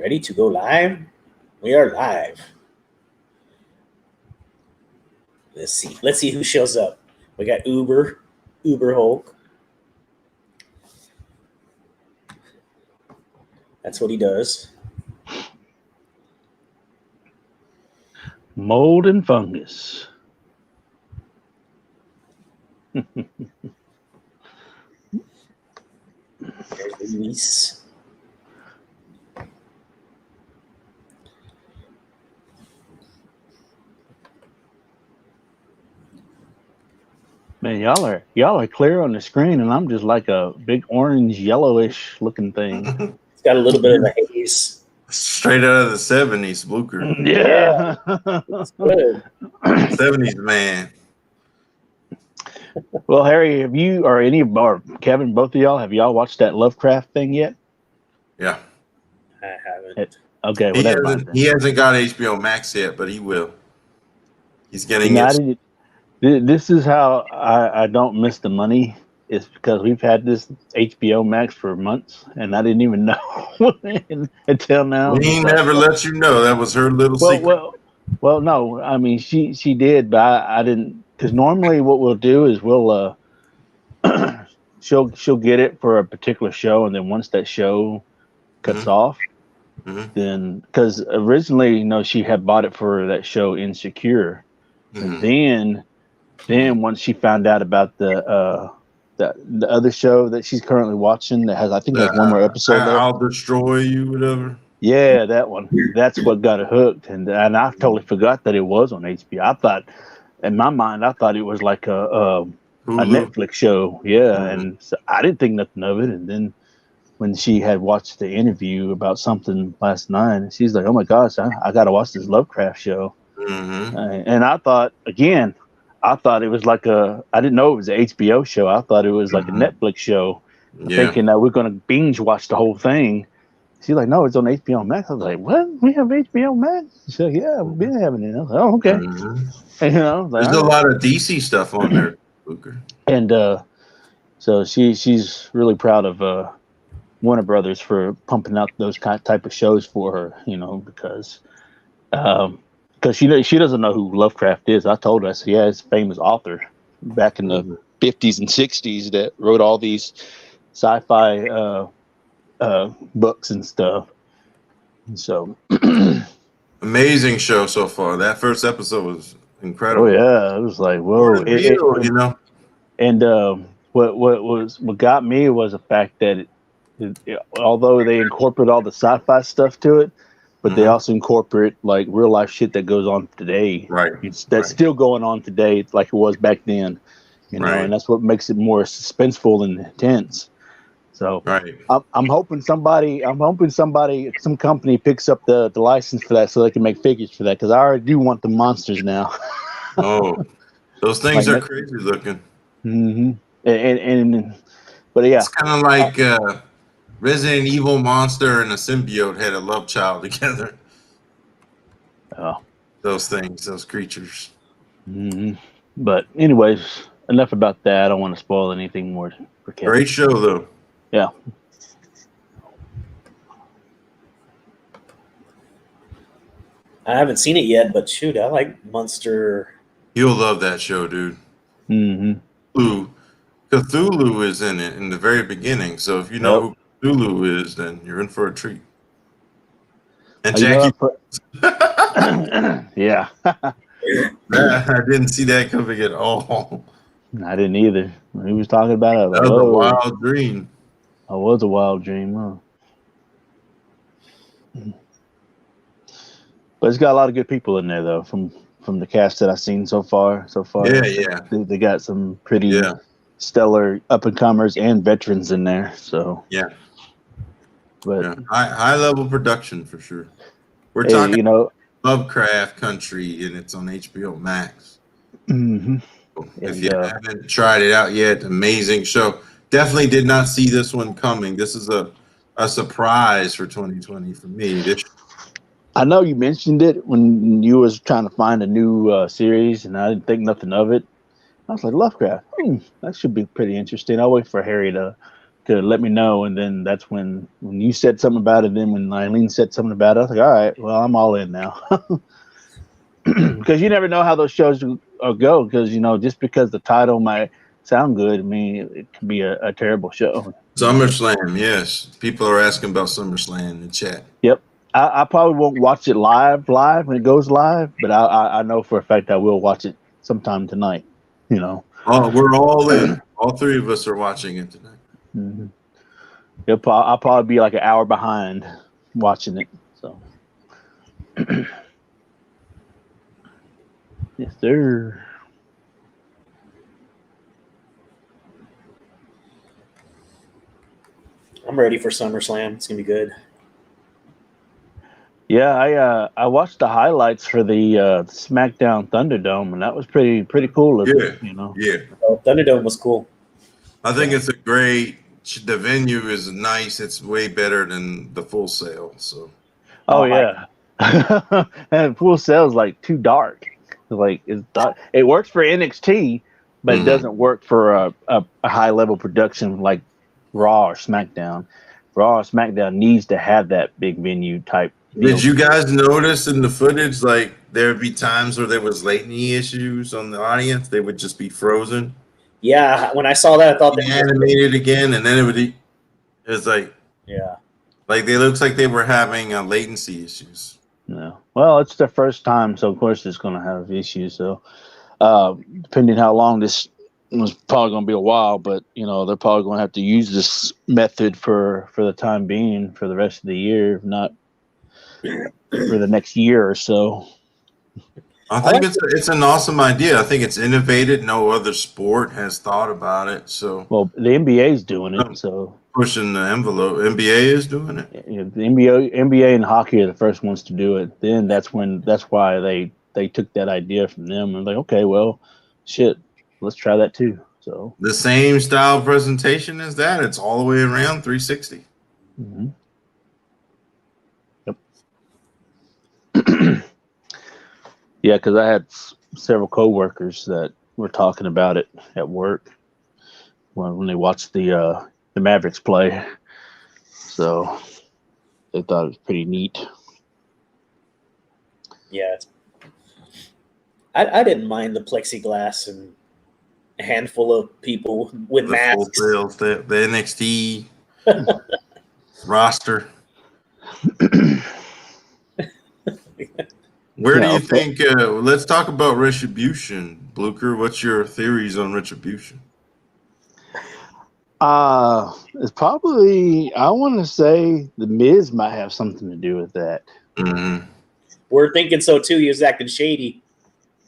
Ready to go live? We are live. Let's see. Let's see who shows up. We got Uber Hulk. That's what he does. Mold and fungus. There's Luis. Man, y'all are clear on the screen, and I'm just like a big orange, yellowish looking thing. It's got a little bit of a haze. Straight out of the 70s, Blucher. Yeah. It's good. 70s man. Well, Harry, have you or any of or Kevin, both of y'all, have y'all watched that Lovecraft thing yet? Yeah. I haven't. Okay, well, never mind then. He hasn't got HBO Max yet, but he will. He's getting You know, it. this is how I don't miss the money. It's because we've had this HBO Max for months, and I didn't even know until now. We never let you know. That was her little secret. Well, no. I mean, she did, but I didn't. Because normally, what we'll do is we'll she'll get it for a particular show, and then once that show cuts off, then because originally, she had bought it for that show Insecure, and then once she found out about the other show that she's currently watching that has, I think, has one more episode left. I'll Destroy You, whatever. Yeah, that one. That's what got her hooked, and I totally forgot that it was on HBO. I thought, in my mind, it was like a Netflix show. Yeah, and so I didn't think nothing of it. And then when she had watched the interview about something last night, she's like, "Oh my gosh, I got to watch this Lovecraft show." And I thought, again, it was like I didn't know it was an HBO show. I thought it was like a Netflix show, thinking that we're going to binge watch the whole thing. She's like, "No, it's on HBO Max." I was like, "What? We have HBO Max?" She's like, "Yeah, we've been having it." I was like, "Oh, okay." And, there's a lot of DC stuff on there, Luker. And so she's really proud of Warner Brothers for pumping out those type of shows for her, because she doesn't know who Lovecraft is. I told her, I said, "Yeah, it's a famous author back in the 50s and 60s that wrote all these sci-fi books and stuff." And so amazing show so far. That first episode was incredible. Oh yeah, it was like, whoa. And what got me was the fact that although they incorporate all the sci-fi stuff to it, but they also incorporate like real life shit that goes on today. Right. That's still going on today, like it was back then. And that's what makes it more suspenseful and intense. So I'm hoping some company picks up the license for that so they can make figures for that, because I already do want the monsters now. Oh, those things are crazy looking. But yeah, it's kind of like Resident Evil monster and a symbiote had a love child together. Oh, those things, those creatures. But anyways, enough about that. I don't want to spoil anything more for Kevin. Great show though. Yeah. I haven't seen it yet, but shoot, I like Monster. You'll love that show, dude. Cthulhu is in it in the very beginning, so if you know who Cthulhu is, then you're in for a treat. And Jackie. Yeah. I didn't see that coming at all. I didn't either. When he was talking about it, that was a wild dream. It was a wild dream, huh? But it's got a lot of good people in there, though, from the cast that I've seen so far. Yeah. They got some pretty stellar up-and-comers and veterans in there, so. Yeah. But high level production for sure. We're talking Lovecraft Country, and it's on HBO Max. If you haven't tried it out yet, amazing show. Definitely did not see this one coming. This is a surprise for 2020 for me. I know you mentioned it when you was trying to find a new series, and I didn't think nothing of it. I was like, Lovecraft, that should be pretty interesting. I'll wait for Harry to to let me know, and then that's when you said something about it. Then when Eileen said something about it, I was like, all right, well, I'm all in now. Because you never know how those shows go. Because just because the title might sound good, I mean, it can be a terrible show. SummerSlam, yes. People are asking about SummerSlam in the chat. Yep. I probably won't watch it live when it goes live, but I know for a fact I will watch it sometime tonight. Oh, we're all in. All three of us are watching it tonight. Mm-hmm. I'll probably be like an hour behind watching it. So, yes, sir. I'm ready for SummerSlam. It's gonna be good. Yeah, I watched the highlights for the SmackDown Thunderdome, and that was pretty cool. Yeah, Yeah. Oh, Thunderdome was cool. I think it's a great. The venue is nice. It's way better than the Full Sail. So. Oh yeah, and Full Sail is like too dark. Like it works for NXT, but it doesn't work for a high level production like Raw or SmackDown. Raw or SmackDown needs to have that big venue type. Did you guys notice in the footage, like there'd be times where there was latency issues on the audience? They would just be frozen. Yeah, when I saw that, I thought they animated again, and then it was like, yeah, like they looks like they were having latency issues. No, well, it's their first time, so of course it's going to have issues. So, depending how long this was, probably going to be a while, but they're probably going to have to use this method for the time being for the rest of the year, if not for the next year or so. I think it's an awesome idea. I think it's innovative. No other sport has thought about it. So, well, the NBA is doing it. So pushing the envelope. NBA is doing it. The NBA and hockey are the first ones to do it. Then that's why they took that idea from them and like, okay, well, shit, let's try that too. So the same style presentation as that. It's all the way around 360. Mm-hmm. Yep. Yeah, because I had several coworkers that were talking about it at work when they watched the Mavericks play. So they thought it was pretty neat. Yeah, I didn't mind the plexiglass and a handful of people with masks. The NXT roster. Where do you think? Let's talk about Retribution, Blucher. What's your theories on Retribution? It's probably, I want to say the Miz might have something to do with that. Mm-hmm. We're thinking so too. He was acting shady.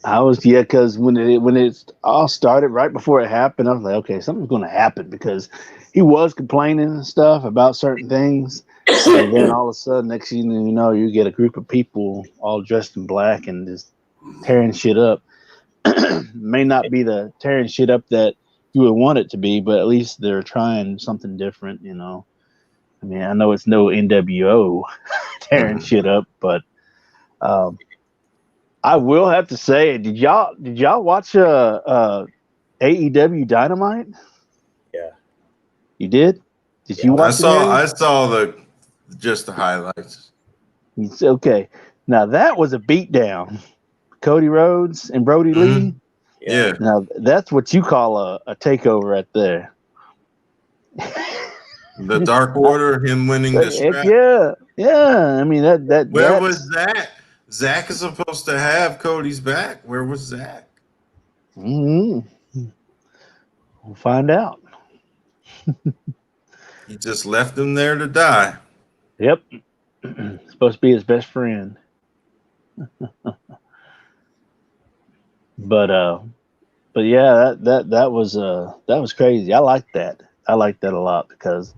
Because when it all started right before it happened, I was like, okay, something's going to happen because he was complaining and stuff about certain things. And then all of a sudden, next thing you know, you get a group of people all dressed in black and just tearing shit up. May not be the tearing shit up that you would want it to be, but at least they're trying something different, I mean, I know it's no NWO tearing shit up, but I will have to say, did y'all watch AEW Dynamite? Yeah. You did? Did you watch it? I saw just the highlights. Okay. Now that was a beatdown. Cody Rhodes and Brody Lee. Yeah. Now that's what you call a takeover right there. The Dark Order, him winning the strap. Yeah. I mean that. Where was Zach? Zach is supposed to have Cody's back. Where was Zach? Mm-hmm. We'll find out. He just left him there to die. Yep. Supposed to be his best friend. But yeah, that was crazy. I liked that. I liked that a lot because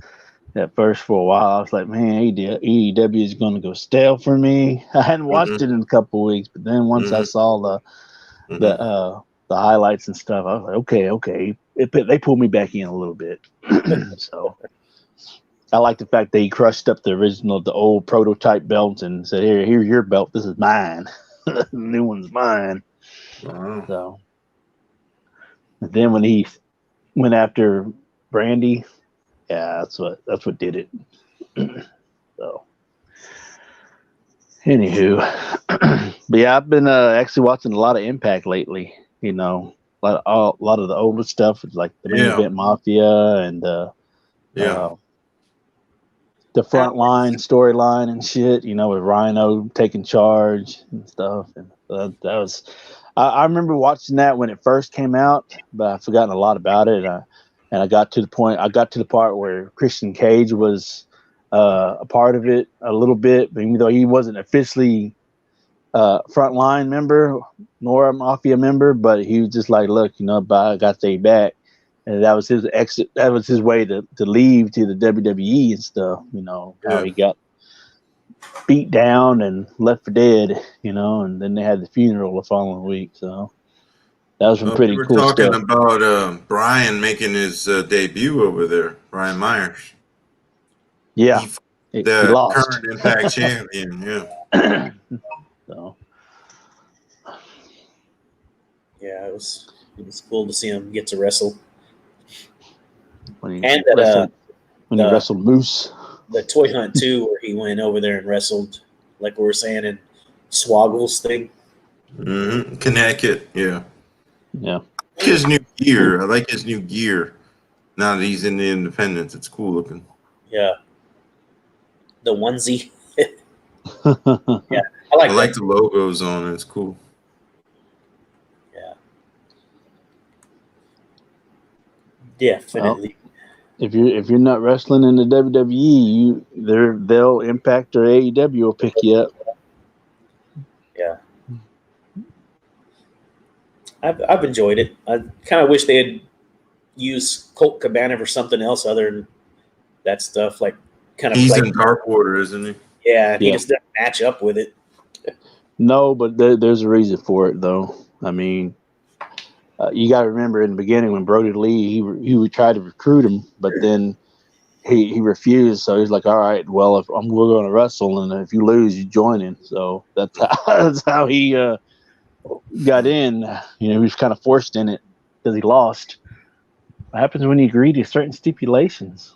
at first for a while I was like, man, AEW is going to go stale for me. I hadn't watched it in a couple of weeks, but then once I saw the highlights and stuff, I was like, okay. They pulled me back in a little bit. So I like the fact that he crushed up the old prototype belts and said, here's your belt. This is mine. The new one's mine. Wow. So and then when he went after Brandy Yeah, that's what did it. So, anywho, but yeah, I've been actually watching a lot of Impact lately. You know, a lot of the older stuff, like the Main Event Mafia and the Frontline storyline and shit. You know, with Rhino taking charge and stuff, and that was. I remember watching that when it first came out, but I've forgotten a lot about it. And I got to the part where Christian Cage was a part of it a little bit, but even though he wasn't officially Frontline member nor a Mafia member, but he was just like, look, you know, I got to stay back. And that was his exit. That was his way to leave to the WWE and stuff. You know, how he got beat down and left for dead, you know, and then they had the funeral the following week. So that was some pretty cool stuff. We were talking about Brian making his debut over there, Brian Myers. Yeah. He lost. Current Impact champion, yeah. So. Yeah, it was cool to see him get to wrestle. When he wrestled Moose. The Toy Hunt too, where he went over there and wrestled, like we were saying, in Swoggles thing. Mm-hmm. Connecticut, yeah. Yeah. I like his new gear. I like his new gear. Now that he's in the Independence, it's cool looking. Yeah. The onesie. Yeah, I like the logos on it. It's cool. Yeah. Definitely. Well, if you're not wrestling in the WWE, they'll Impact or AEW will pick you up. Yeah. I've enjoyed it. I kind of wish they had used Colt Cabana for something else other than that stuff. Like he's in Dark Order, isn't he? Yeah, he just doesn't match up with it. No, but there's a reason for it, though. I mean, you got to remember in the beginning when Brody Lee, he would try to recruit him, but then he refused. So he's like, all right, well, if we're going to wrestle, and if you lose, you join in. So that's how he got in. You know, he was kind of forced in it because he lost. What happens when you agree to certain stipulations?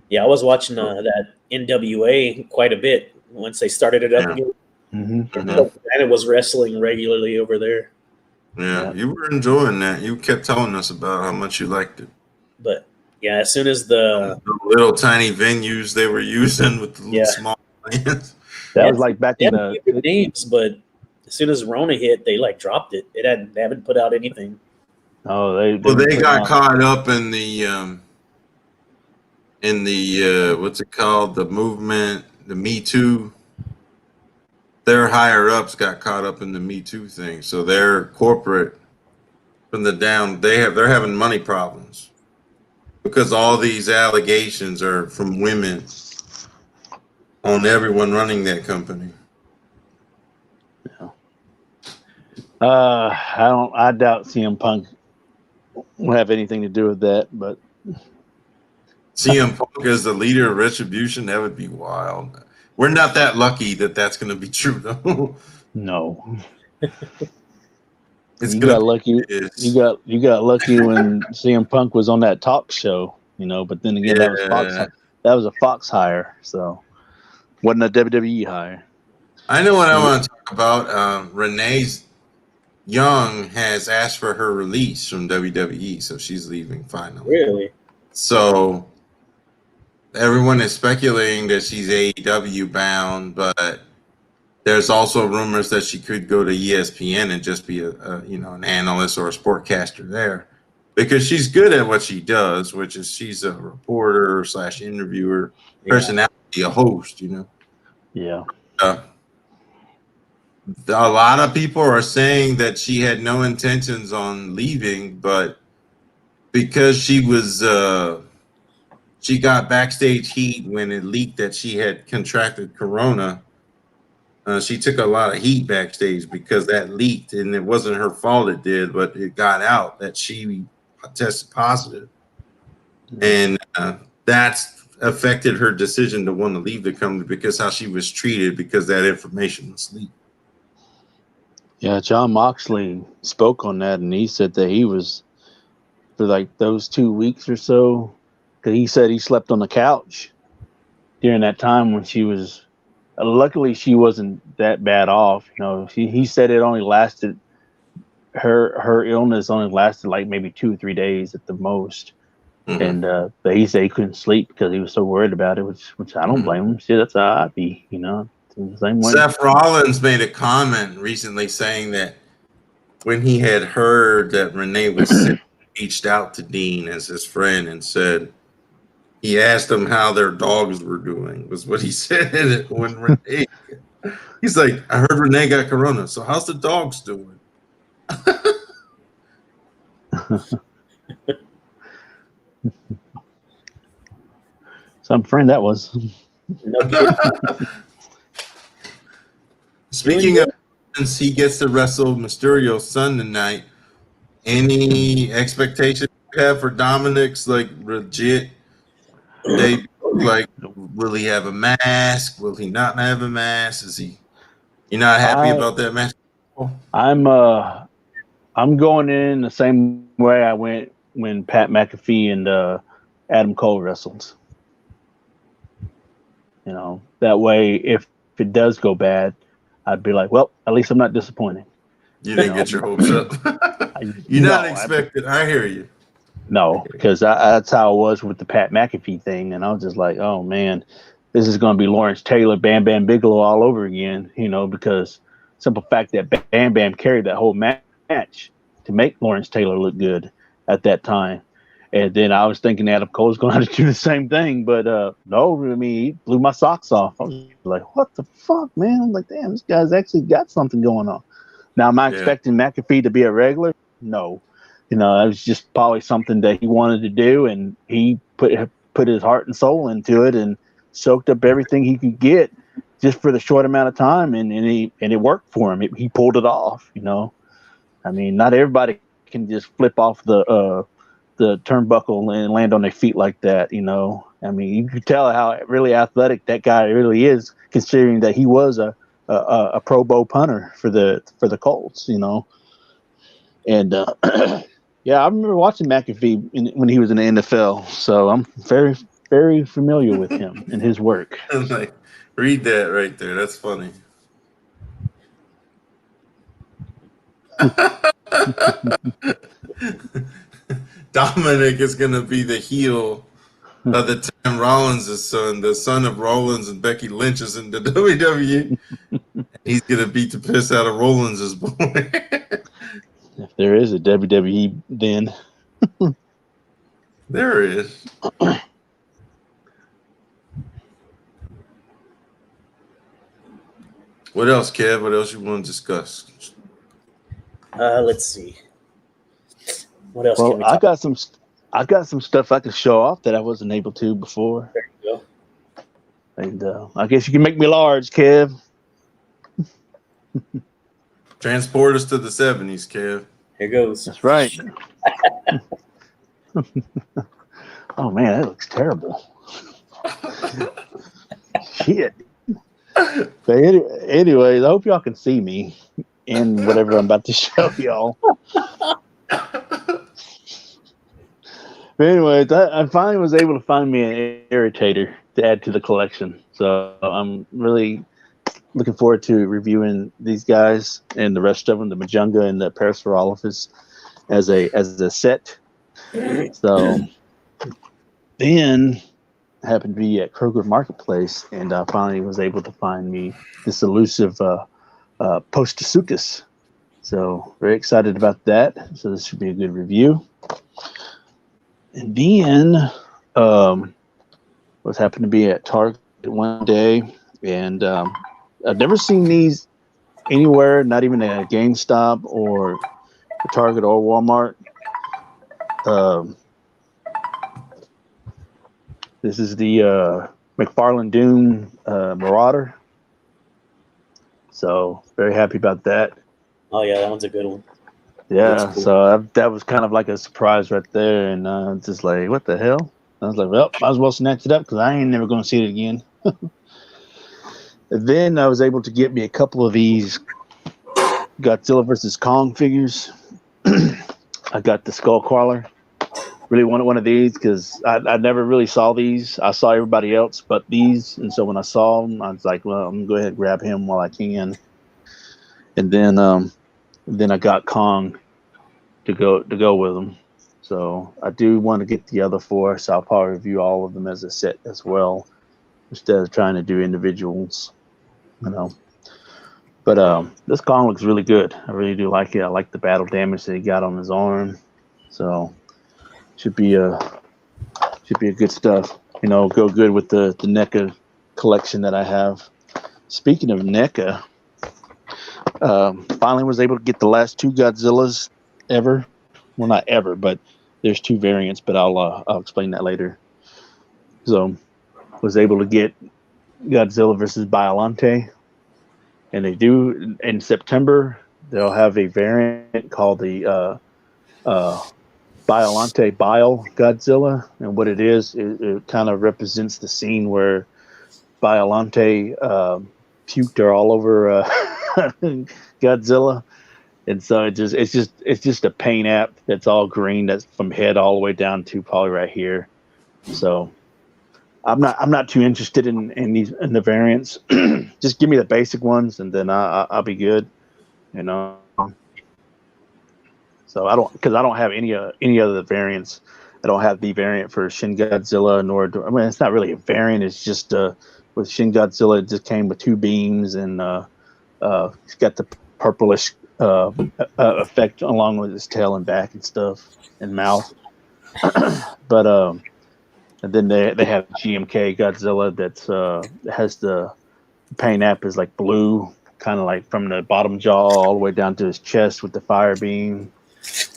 Yeah, I was watching that NWA quite a bit once they started it up again. Mm-hmm. And it was wrestling regularly over there. Yeah, you were enjoying that. You kept telling us about how much you liked it. But yeah, as soon as the little tiny venues they were using with the little small plans. That was like back in the good names, but as soon as Rona hit, they like dropped it. They haven't put out anything. Oh, they got caught up in the what's it called? The movement, the Me Too. Their higher ups got caught up in the Me Too thing. So their corporate from the down, they're having money problems because all these allegations are from women on everyone running that company. Yeah. I doubt CM Punk will have anything to do with that, but CM Punk as the leader of Retribution, that would be wild. We're not that lucky that that's going to be true, though. No. You got lucky when CM Punk was on that talk show, you know. But then again, that was a Fox hire, so wasn't a WWE hire. I know what I want to talk about. Renee Young has asked for her release from WWE, so she's leaving finally. Really? So everyone is speculating that she's AEW bound, but there's also rumors that she could go to ESPN and just be an analyst or a sportcaster there, because she's good at what she does, which is she's a reporter / interviewer, personality, a host. You know. Yeah. A lot of people are saying that she had no intentions on leaving, but because she was she got backstage heat when it leaked that she had contracted corona. She took a lot of heat backstage because that leaked, and it wasn't her fault it did, but it got out that she tested positive. And that's affected her decision to want to leave the company because how she was treated because that information was leaked. Yeah, John Moxley spoke on that, and he said that he was for like those 2 weeks or so, because he said he slept on the couch during that time when she was. Luckily, she wasn't that bad off. You know, he said it only lasted. Her illness only lasted like maybe 2 or 3 days at the most. Mm-hmm. And but he said he couldn't sleep because he was so worried about it, which I don't blame him. Shit, that's how I'd be, you know, the same way. Seth Rollins made a comment recently saying that when he had heard that Renee was sick, he reached out to Dean as his friend and said he asked him how their dogs were doing. Was what he said when Renee. He's like, I heard Renee got corona, so how's the dogs doing? Some friend that was. Speaking of, since he gets to wrestle Mysterio's son tonight, any expectations you have for Dominic's like legit debut? Like, will he have a mask? Will he not have a mask? Is he? You're not happy about that match? I'm going in the same way I went when Pat McAfee and Adam Cole wrestled. You know, that way if it does go bad, I'd be like, well, at least I'm not disappointed. You didn't get your hopes up. You're not expected. I hear you. No, because that's how it was with the Pat McAfee thing, and I was just like, oh man, this is going to be Lawrence Taylor, Bam Bam Bigelow all over again. You know, because simple fact that Bam Bam carried that whole match to make Lawrence Taylor look good at that time. And then I was thinking Adam Cole's going to have to do the same thing, but no, I mean, he blew my socks off. I was like, what the fuck, man? I'm like, damn, this guy's actually got something going on. Now, am I expecting McAfee to be a regular? No. You know, that was just probably something that he wanted to do, and he put his heart and soul into it and soaked up everything he could get just for the short amount of time, and it worked for him. He pulled it off, you know. I mean, not everybody can just flip off the turnbuckle and land on their feet like that, you know. I mean, you can tell how really athletic that guy really is, considering that he was a Pro Bowl punter for the Colts, you know. And yeah, I remember watching McAfee when he was in the NFL, so I'm very, very familiar with him and his work. Like, read that right there. That's funny. Dominic is going to be the heel of the time Rollins' son, the son of Rollins and Becky Lynch is in the WWE. He's going to beat the piss out of Rollins' boy. If there is a WWE, then there is. What else, Kev? What else you want to discuss? Let's see. What else? Well, can we talk I got some stuff I could show off that I wasn't able to before. There you go. And I guess you can make me large, Kev. Transport us to the 70s, Kev. Here goes. That's right. Oh man, that looks terrible. Shit. But anyways, I hope y'all can see me in whatever I'm about to show y'all. But anyways, I finally was able to find me an irritator to add to the collection. So I'm really looking forward to reviewing these guys and the rest of them, the Majunga and the Parasaurolophus, as a set. So then I happened to be at Kroger Marketplace, and I finally was able to find me this elusive Postosuchus. So very excited about that. So this should be a good review. And then was happened to be at Target one day, and I've never seen these anywhere, not even at GameStop or Target or Walmart. This is the McFarlane Doom Marauder. So very happy about that. Oh yeah, that one's a good one. Yeah, cool. so that was kind of like a surprise right there, and just like, what the hell? I was like, well, might as well snatch it up because I ain't never going to see it again. And then I was able to get me a couple of these Godzilla vs. Kong figures. I got the Skull Crawler. really wanted one of these because I never really saw these. I saw everybody else but these, and so when I saw them, I was like, well, I'm gonna go ahead and grab him while I can. And then I got Kong to go with them. So I do want to get the other 4, so I'll probably review all of them as a set as well, instead of trying to do individuals, you know. But this Kong looks really good. I really do like it. I like the battle damage that he got on his arm. So should be a good stuff. You know, go good with the NECA collection that I have. Speaking of NECA, finally was able to get the last 2 Godzillas ever. Well, not ever, but there's 2 variants, but I'll explain that later. So was able to get Godzilla versus Biollante. And they do in September. They'll have a variant called the Biollante Bile Godzilla, and what it is, it kind of represents the scene where Biollante puked all over Godzilla, and so it's just a paint app that's all green, that's from head all the way down to probably right here. So I'm not too interested in the variants. Just give me the basic ones, and then I'll be good, you know. So I don't have any other variants. I don't have the variant for Shin Godzilla, I mean, it's not really a variant. It's just with Shin Godzilla, it just came with 2 beams, and it's got the purplish effect along with his tail and back and stuff and mouth. But and then they have GMK Godzilla that's has the paint app is like blue, kind of like from the bottom jaw all the way down to his chest with the fire beam.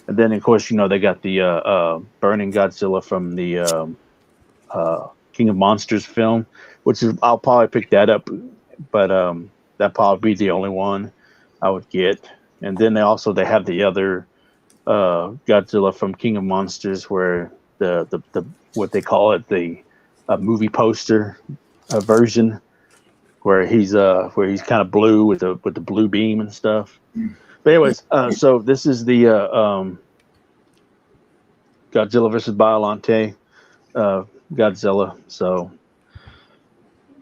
And then of course, you know, they got the Burning Godzilla from the King of Monsters film, which is, I'll probably pick that up, but that'd probably be the only one I would get. And then they have the other Godzilla from King of Monsters, where the what they call it, the movie poster version, where he's kind of blue with the blue beam and stuff. But anyways, so this is the Godzilla versus Biollante Godzilla. So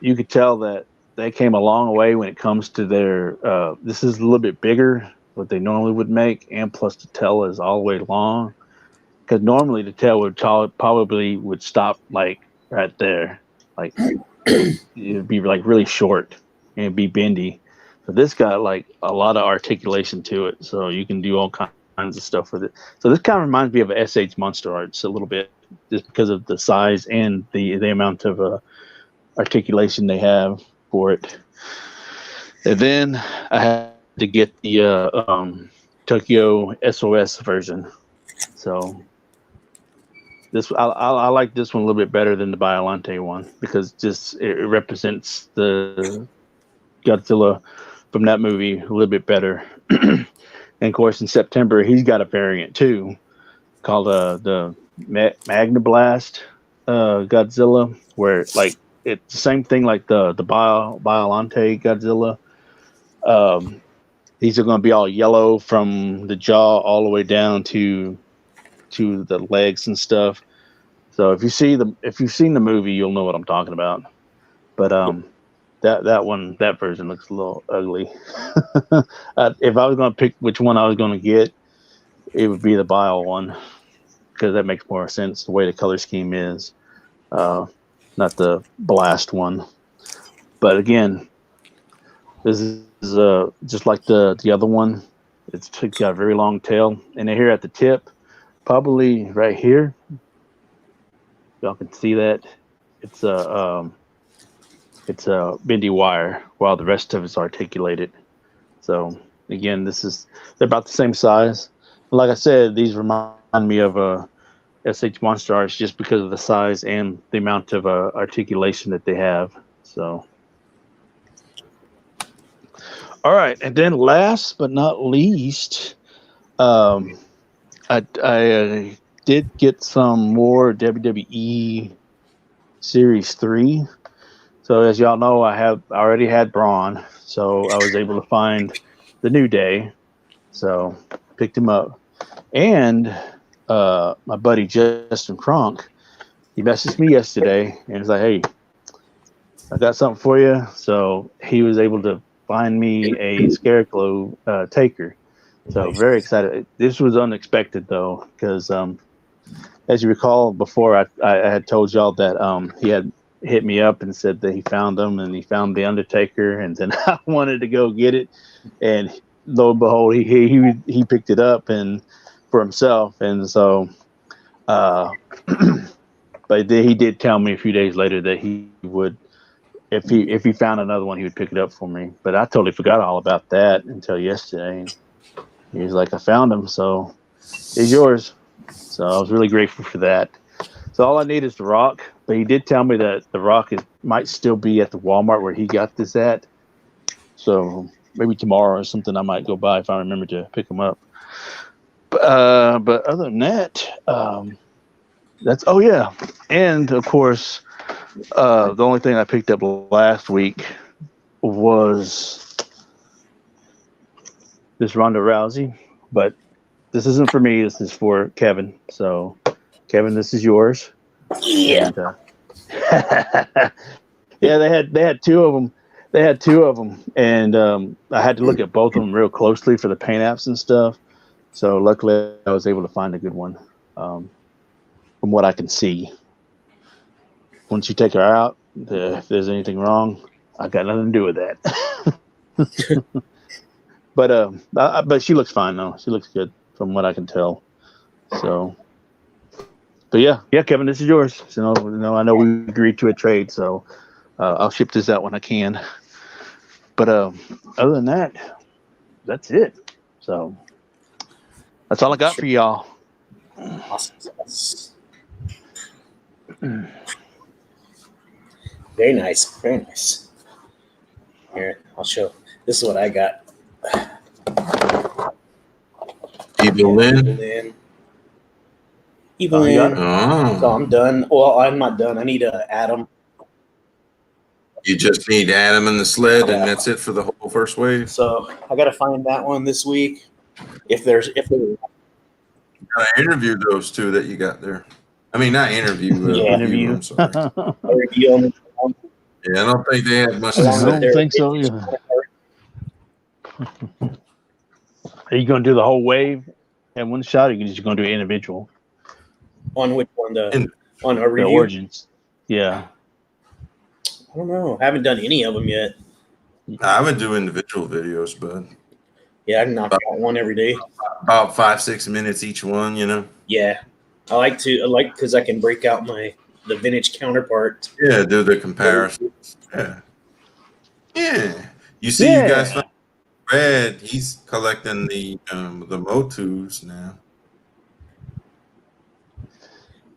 you could tell that they came a long way when it comes to their. This is a little bit bigger what they normally would make, and plus the tail is all the way long. Because normally the tail would probably stop like right there, like it'd be like really short and it'd be bendy. But this got like a lot of articulation to it, so you can do all kinds of stuff with it. So this kind of reminds me of a SH Monster Arts a little bit, just because of the size and the amount of articulation they have for it. And then I had to get the Tokyo SOS version. So this I like this one a little bit better than the Biollante one, because just it represents the Godzilla from that movie a little bit better. And of course, in September, he's got a variant too, called the Magnablast Godzilla, where like it's the same thing like the Biollante Godzilla. These are going to be all yellow from the jaw all the way down to the legs and stuff. So if you've seen the movie, you'll know what I'm talking about. But that version looks a little ugly. If I was going to pick which one I was going to get, it would be the Bile one, because that makes more sense the way the color scheme is, not the Blast one. But again, this is just like the other one. It's got a very long tail, and here at the tip, probably right here, y'all can see that it's a bendy wire, while the rest of it's articulated. So again, they're about the same size. Like I said, these remind me of SH Monster Arts just because of the size and the amount of articulation that they have. So, all right, and then last but not least, I did get some more WWE Series 3. So as y'all know, I already had Braun, so I was able to find the New Day, so picked him up. And my buddy Justin Kronk, he messaged me yesterday and was like, "Hey, I got something for you." So he was able to find me a Scarecrow taker. So very excited. This was unexpected though, because as you recall, before I had told y'all that he had hit me up and said that he found them and he found the Undertaker, and then I wanted to go get it, and lo and behold, he picked it up and for himself, and so. But then he did tell me a few days later that he would, if he found another one, he would pick it up for me. But I totally forgot all about that until yesterday. He was like, "I found him, so it's yours." So I was really grateful for that. So all I need is the Rock. But he did tell me that the Rock might still be at the Walmart where he got this at. So maybe tomorrow or something I might go by if I remember to pick him up. But other than that, that's and of course, the only thing I picked up last week was this Ronda Rousey, but this isn't for me. This is for Kevin. So, Kevin, this is yours. Yeah. And, yeah, they had two of them. They had two of them, and I had to look at both of them real closely for the paint apps and stuff. So luckily, I was able to find a good one. From what I can see, once you take her out, if there's anything wrong, I got nothing to do with that. But she looks fine though. She looks good from what I can tell. So, but yeah, Kevin, this is yours. So, I know we agreed to a trade, so I'll ship this out when I can. But other than that, that's it. So that's all I got for y'all. Awesome. Very nice. Very nice. Here, I'll show. This is what I got. Evil Lynn. Oh. So I'm done. Well, I'm not done. I need to add them. You just need Adam and the sled, and that's it for the whole first wave. So I got to find that one this week. If there, I interviewed those two that you got there. I mean, not interview. Interview. I'm sorry. review them. Yeah, I don't think they had much. I don't think so either. Are you going to do the whole wave in one shot, or are you just going to do it individual? On which one? On a review? The Origins. Yeah. I don't know. I haven't done any of them yet. I would do individual videos, but yeah, I can knock out one every day. About 5-6 minutes each one, Yeah, I like because I can break out the vintage counterpart. Yeah, do the comparison. Yeah. You see, you guys found Red. He's collecting the Motus now.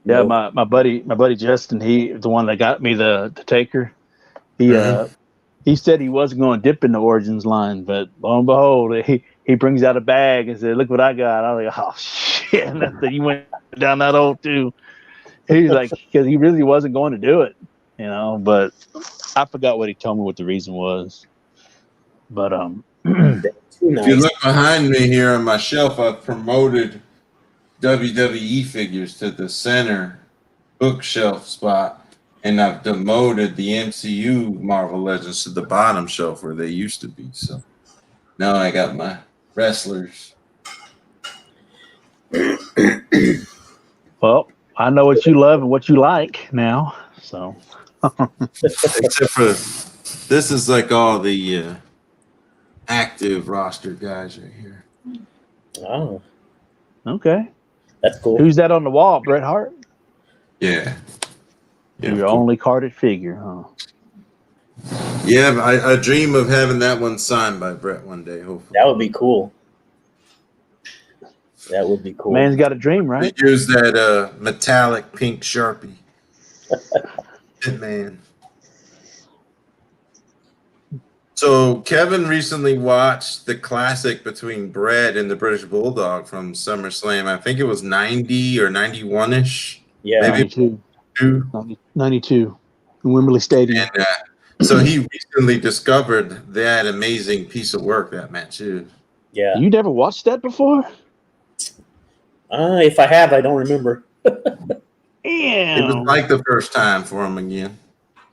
Yeah, my buddy Justin, he the one that got me the taker. He said he wasn't going to dip in the Origins line, but lo and behold, he brings out a bag and said, "Look what I got." I was like, "Oh shit!" And I said, "You went down that hole too." He's like, because he really wasn't going to do it, But I forgot what he told me what the reason was. But if you look behind me here on my shelf, I've promoted WWE figures to the center bookshelf spot. And I've demoted the MCU Marvel Legends to the bottom shelf where they used to be. So now I got my wrestlers. Well, I know what you love and what you like now. So, except for this is like all the active roster guys right here. Oh, okay, that's cool. Who's that on the wall? Bret Hart. Yeah. Your only carded figure, huh? Yeah, I dream of having that one signed by Bret one day, hopefully. That would be cool. That would be cool. Man's got a dream, right? Use that metallic pink Sharpie. Man. So Kevin recently watched the classic between Bret and the British Bulldog from SummerSlam. I think it was 90 or 91-ish. Yeah, maybe 92 in Wembley Stadium. And so he recently discovered that amazing piece of work that match is. Yeah. You never watched that before? If I have, I don't remember. It was like the first time for him again.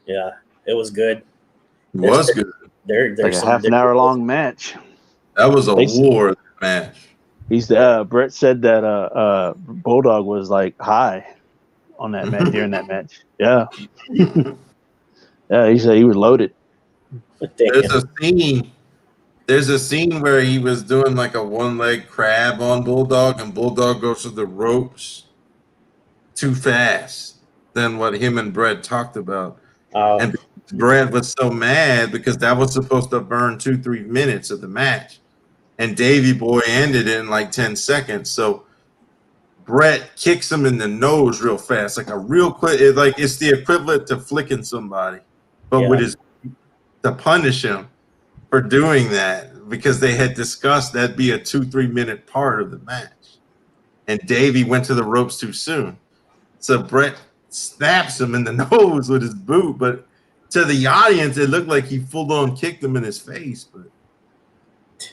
Yeah, it was good. It was good. There's like a half an hour long match. That was a war match. Brett said that Bulldog was like high on that match during that match. Yeah. Yeah, he said he was loaded. There's a scene where he was doing like a one-leg crab on Bulldog, and Bulldog goes to the ropes too fast than what him and Brett talked about. And Brett was so mad because that was supposed to burn 2-3 minutes of the match. And Davey Boy ended it in like 10 seconds. So Brett kicks him in the nose real fast, like a real quick. It's the equivalent to flicking somebody, but with his to punish him for doing that, because they had discussed that'd be a 2-3 minute part of the match. And Davey went to the ropes too soon. So Brett snaps him in the nose with his boot, but to the audience, it looked like he full on kicked him in his face. But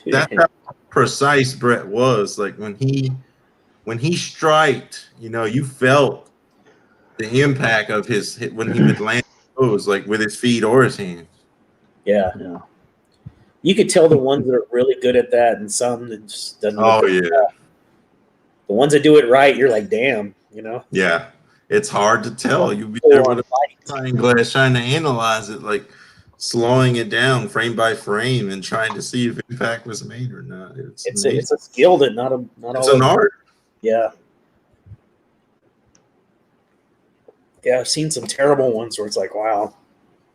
that's how precise Brett was. Like when he striked, you felt the impact of his hit when he would land those, like with his feet or his hands. Yeah. You could tell the ones that are really good at that, and some that just doesn't. Oh yeah. The ones that do it right, you're like, damn, Yeah, it's hard to tell. You'll be there with a magnifying glass trying to analyze it, like slowing it down frame by frame and trying to see if impact was made or not. It's a skill that not it's an art. Yeah. Yeah, I've seen some terrible ones where it's like, wow.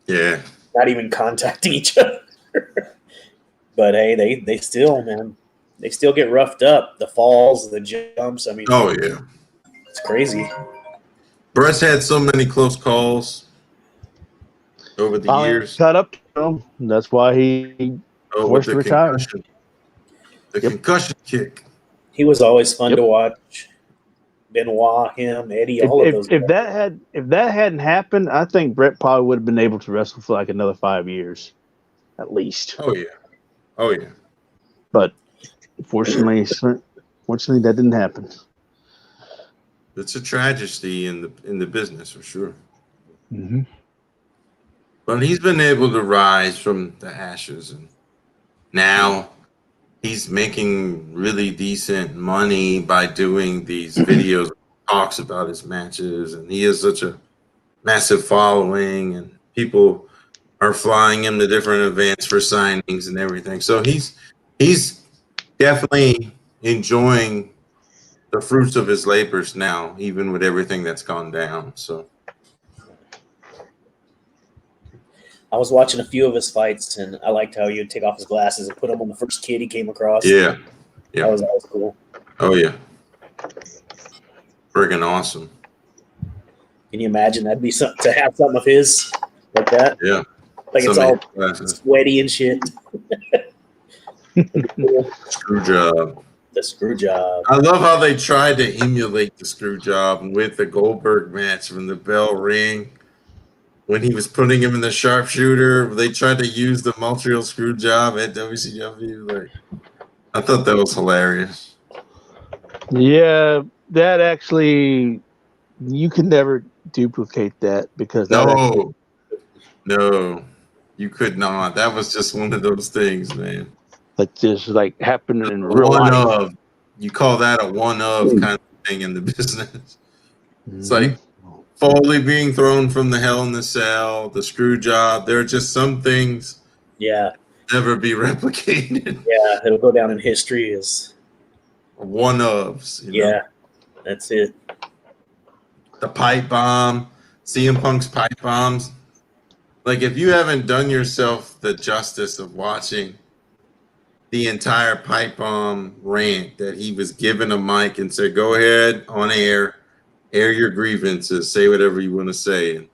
Yeah. Not even contacting each other. But hey, they still, man, they still get roughed up. The falls, the jumps. I mean, oh yeah, it's crazy. Brett's had so many close calls over the years. Cut up to him. That's why he forced to retire. The concussion kick. He was always fun to watch. Benoit, him, Eddie, all of those. If that hadn't happened, I think Brett probably would have been able to wrestle for like another 5 years, at least. Oh yeah. But fortunately, that didn't happen. It's a tragedy in the business for sure. Mm-hmm. But he's been able to rise from the ashes, and now he's making really decent money by doing these videos, talks about his matches, and he has such a massive following, and people are flying him to different events for signings and everything. So he's definitely enjoying the fruits of his labors now, even with everything that's gone down. So I was watching a few of his fights, and I liked how you'd take off his glasses and put them on the first kid he came across. Yeah. That was cool. Oh yeah, friggin' awesome. Can you imagine that'd be something to have something of his like that? Yeah. Like it's all sweaty and shit. Screw job. The screw job. I love how they tried to emulate the screw job with the Goldberg match from the bell ring. When he was putting him in the sharpshooter, they tried to use the Montreal screw job at WCW. I thought that was hilarious. Yeah, that actually, you can never duplicate that because no, you could not. That was just one of those things, man. Like just like happening in real life. You call that a one of kind of thing in the business. It's like Foley being thrown from the Hell in the Cell, the screw job. There are just some things never be replicated. Yeah, it'll go down in history as one-ofs. Yeah, that's it. The pipe bomb, CM Punk's pipe bombs. Like, if you haven't done yourself the justice of watching the entire pipe bomb rant that he was given a mic and said, go ahead on air your grievances, say whatever you want to say. And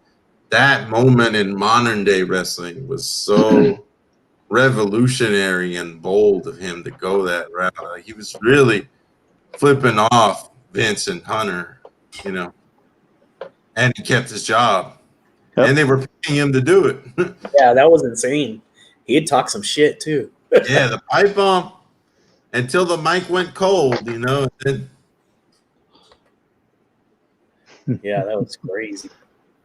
that moment in modern day wrestling was so revolutionary and bold of him to go that route. He was really flipping off Vince and Hunter, and he kept his job. Yep. And they were paying him to do it. Yeah, that was insane. He'd talk some shit too. Yeah, the pipe bomb until the mic went cold, and Yeah, that was crazy.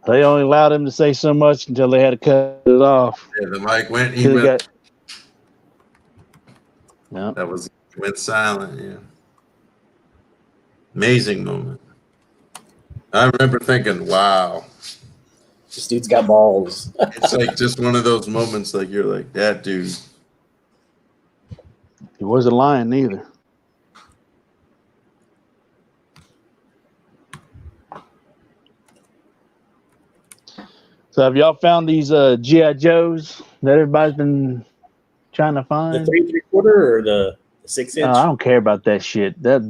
They only allowed him to say so much until they had to cut it off. Yeah, the mic went. Yeah. That went silent. Yeah. Amazing moment. I remember thinking, "Wow, this dude's got balls." It's like just one of those moments. Like you're like that dude. He wasn't lying neither. So have y'all found these G.I. Joes that everybody's been trying to find? The 3 3/4 or the 6-inch? I don't care about that shit. That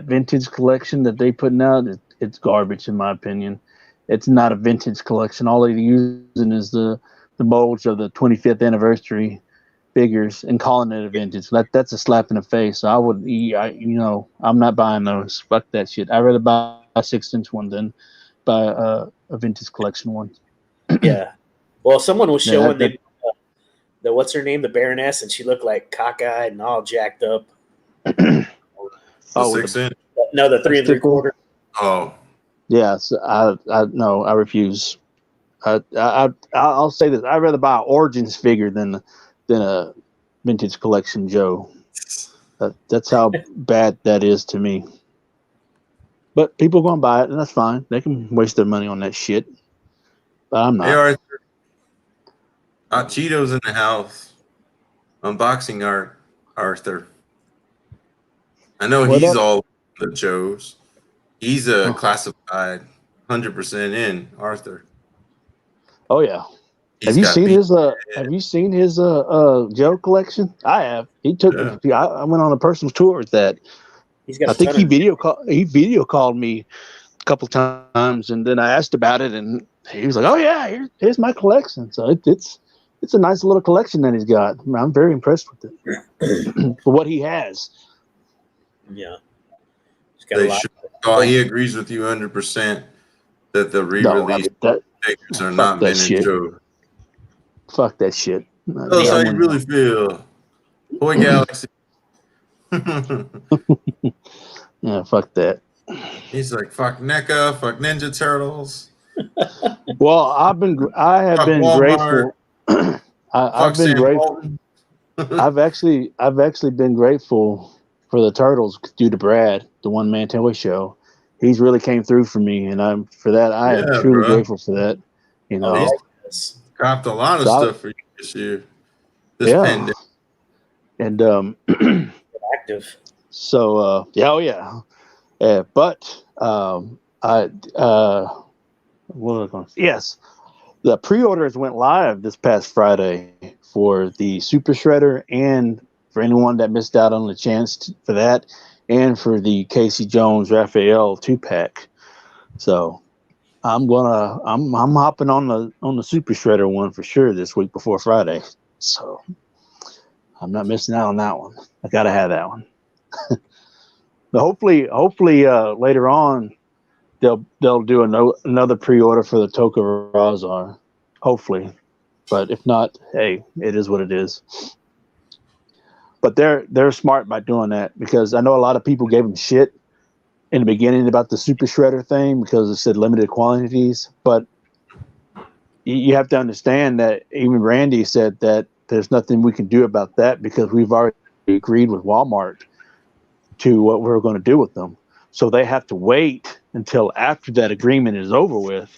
vintage collection that they putting out, it's garbage in my opinion. It's not a vintage collection. All they're using is the molds of the 25th anniversary figures and calling it a vintage. That's a slap in the face. So I'm not buying those. Fuck that shit. I'd rather buy a 6-inch one than buy a vintage collection one. Yeah. Well, someone was showing the what's her name, the Baroness, and she looked like cockeyed and all jacked up. The 6-inch? No, the 3 3/4. Oh. Yes, I refuse. I'll say this: I'd rather buy an Origins figure than a vintage collection Joe. That's how bad that is to me. But people are going to buy it, and that's fine. They can waste their money on that shit. But I'm not. Hey, Arthur. Cheeto's in the house. Unboxing Arthur. I know he's all the Joes. He's a classified 100% in Arthur. Oh yeah. Have you seen his Joe collection? I have. He took me. I went on a personal tour with that. I think he video called me a couple times, and then I asked about it, and he was like, "Oh yeah, here's my collection." So it's a nice little collection that he's got. I'm very impressed with it for what he has. Yeah. He agrees with you 100% that the re-release figures are not vintage Joe. Fuck that shit. That's how you really feel. Boy Galaxy. Yeah, fuck that. He's like, fuck NECA, fuck Ninja Turtles. Well, I have been grateful. I've been grateful. I've actually been grateful for the Turtles due to Brad, the One Man Toy Show. He's really came through for me, and I am truly grateful for that. You know, he's copped a lot of stuff for you this year. This pandemic. And active. So but yes, the pre-orders went live this past Friday for the Super Shredder, and for anyone that missed out on the chance for that, and for the Casey Jones Raphael 2-pack. So I'm hopping on the Super Shredder one for sure this week before Friday. So I'm not missing out on that one. I gotta have that one. But hopefully later on they'll do another pre-order for the Toka Razar. Hopefully, but if not, hey, it is what it is. But they're smart by doing that, because I know a lot of people gave them shit in the beginning about the Super Shredder thing because it said limited quantities. But you have to understand that even Randy said that there's nothing we can do about that because we've already agreed with Walmart to what we're going to do with them. So they have to wait until after that agreement is over with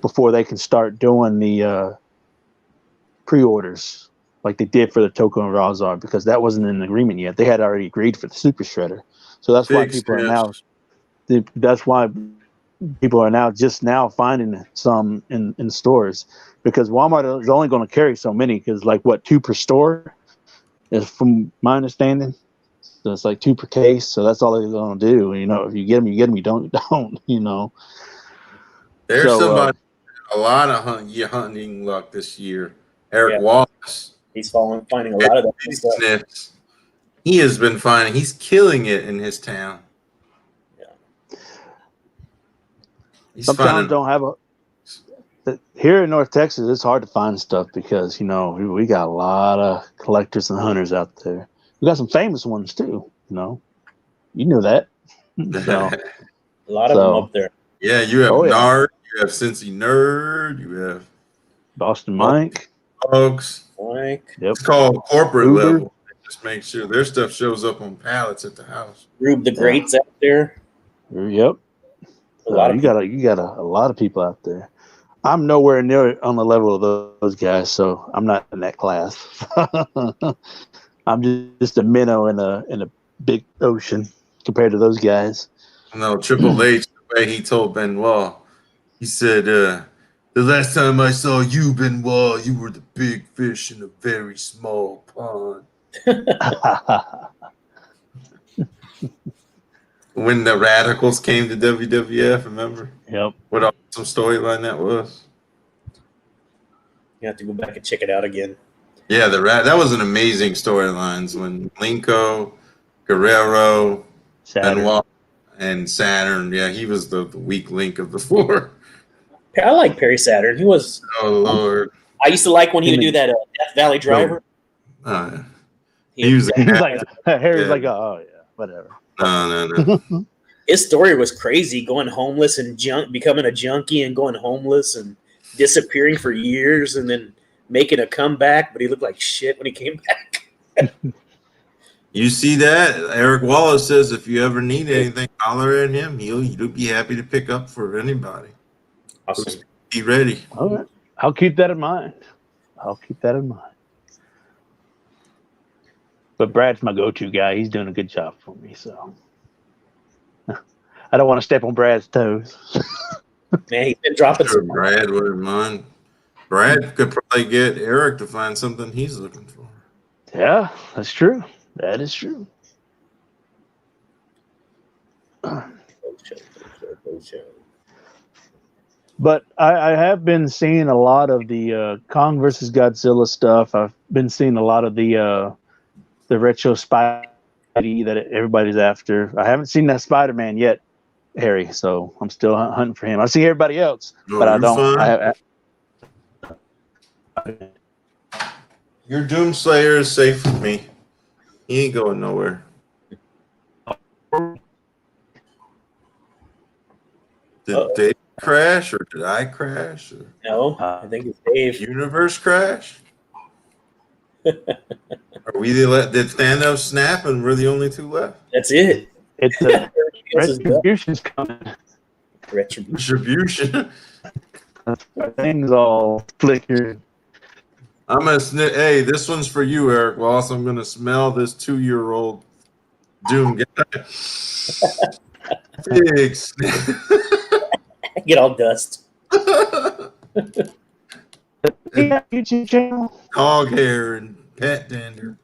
before they can start doing the pre-orders like they did for the Toka and Razar, because that wasn't in the agreement yet. They had already agreed for the Super Shredder. So that's why people are now. That's why people are now just now finding some in stores, because Walmart is only going to carry so many, because like 2 per store is from my understanding. So it's like 2 per case. So that's all they're going to do. You know, if you get them, you get them. You don't, you don't. You know. There's somebody a lot of hunting luck this year. Eric Wallace. He's finding a lot of that stuff. He has been finding. He's killing it in his town. Yeah. Some towns don't have here in North Texas, it's hard to find stuff because, you know, we got a lot of collectors and hunters out there. We got some famous ones too, you know. You knew that. So, a lot of them up there. Yeah, you have Nard, you have Cincy Nerd, you have Boston Mike, folks. Mike. Yep. It's called corporate Uber. level. Just make sure their stuff shows up on pallets at the house. Rube the Greats out there. Yep. A lot of you got a lot of people out there. I'm nowhere near on the level of those guys, so I'm not in that class. I'm just a minnow in a big ocean compared to those guys. No, Triple H, the way he told Benoit, he said, the last time I saw you, Benoit, you were the big fish in a very small pond. When the Radicals came to WWF, remember? Yep. What awesome storyline that was. You have to go back and check it out again. Yeah, that was an amazing storylines when Linko, Guerrero, Benoit, and Saturn. Yeah, he was the weak link of the four. I like Perry Saturn. He was. Oh Lord! I used to like when he would do that Death Valley Driver. Yeah. He was like Harry's like, oh yeah, whatever. No. His story was crazy, going homeless and becoming a junkie and going homeless and disappearing for years and then making a comeback, but he looked like shit when he came back. You see that? Eric Wallace says if you ever need anything, holler at him. He'll be happy to pick up for anybody. Awesome. Be ready. All right. I'll keep that in mind. But Brad's my go-to guy. He's doing a good job for me, so I don't want to step on Brad's toes. Man, he's been dropping some. Brad wouldn't mind. Brad could probably get Eric to find something he's looking for. Yeah, that's true. That is true. But I have been seeing a lot of the Kong versus Godzilla stuff. I've been seeing a lot of the retro Spidey that everybody's after. I haven't seen that Spider-Man yet, Harry, so I'm still hunting for him. I see everybody else, but I don't. Your Doomslayer is safe with me. He ain't going nowhere. Did Dave crash, or did I crash? Or No, I think it's Dave. Universe crash? Are we did Thanos snap and we're the only two left? That's it. It's Retribution's coming. Retribution. Things all flickered. I'm gonna hey, this one's for you, Eric Wallace. I'm gonna smell this 2-year-old Doom guy. Big Get all dust. YouTube channel. Hog hair and pet dander.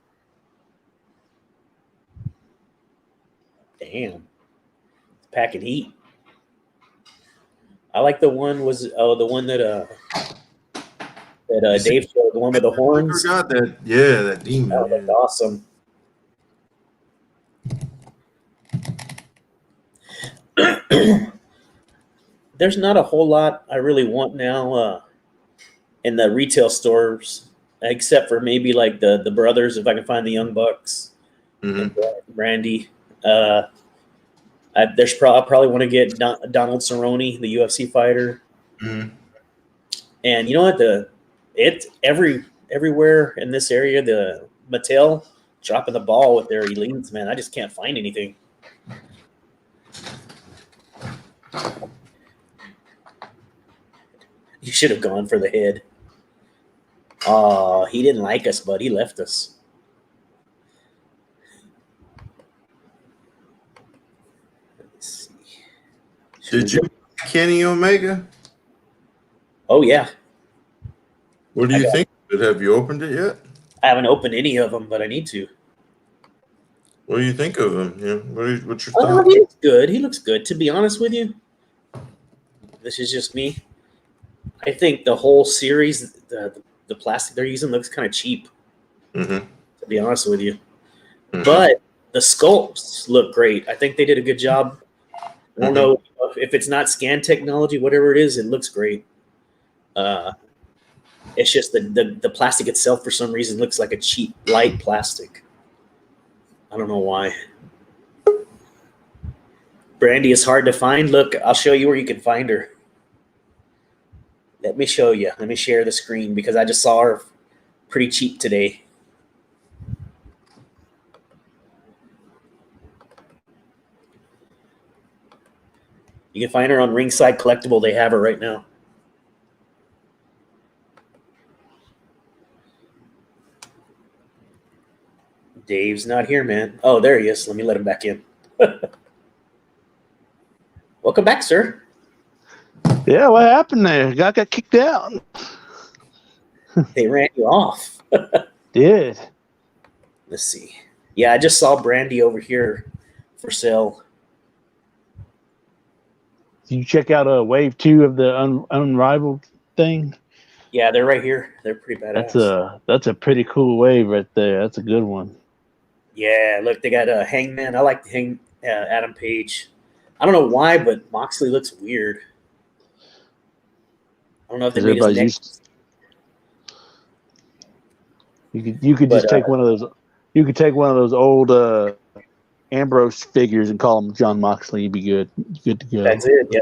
Damn. It's packing heat. I like the one that Dave showed, the one with the horns. I forgot that. Yeah, that demon. Oh, that's awesome. There's not a whole lot I really want now in the retail stores, except for maybe like the brothers, if I can find the Young Bucks, and Brandy. I probably want to get Donald Cerrone, the UFC fighter. Mm-hmm. And you know what? Everywhere in this area, the Mattel dropping the ball with their elites, man. I just can't find anything. You should have gone for the head. Oh, he didn't like us, but he left us. Let's see. Did you Kenny Omega? Oh, yeah. What do you think of it? Have you opened it yet? I haven't opened any of them, but I need to. What do you think of him? Yeah, what's your thought? He looks good. He looks good. To be honest with you, this is just me. I think the whole series, the plastic they're using looks kind of cheap. Mm-hmm. To be honest with you, but the sculpts look great. I think they did a good job. I don't know if it's not scan technology, whatever it is, it looks great. It's just the plastic itself, for some reason, looks like a cheap, light plastic. I don't know why. Brandy is hard to find. Look, I'll show you where you can find her. Let me show you. Let me share the screen because I just saw her pretty cheap today. You can find her on Ringside Collectible. They have her right now. Dave's not here, man. Oh, there he is. Let me let him back in. Welcome back, sir. Yeah, what happened there? Guy got kicked out. They ran you off. Did. Let's see. Yeah, I just saw Brandy over here for sale. Did you check out wave 2 of the Unrivaled thing? Yeah, they're right here. They're pretty badass. That's a pretty cool wave right there. That's a good one. Yeah, look, they got a Hangman. I like the Adam Page. I don't know why, but Moxley looks weird. I don't know if they made his neck. You could just take one of those. You could take one of those old Ambrose figures and call him John Moxley. You'd be good. Good to go. That's it. Yeah.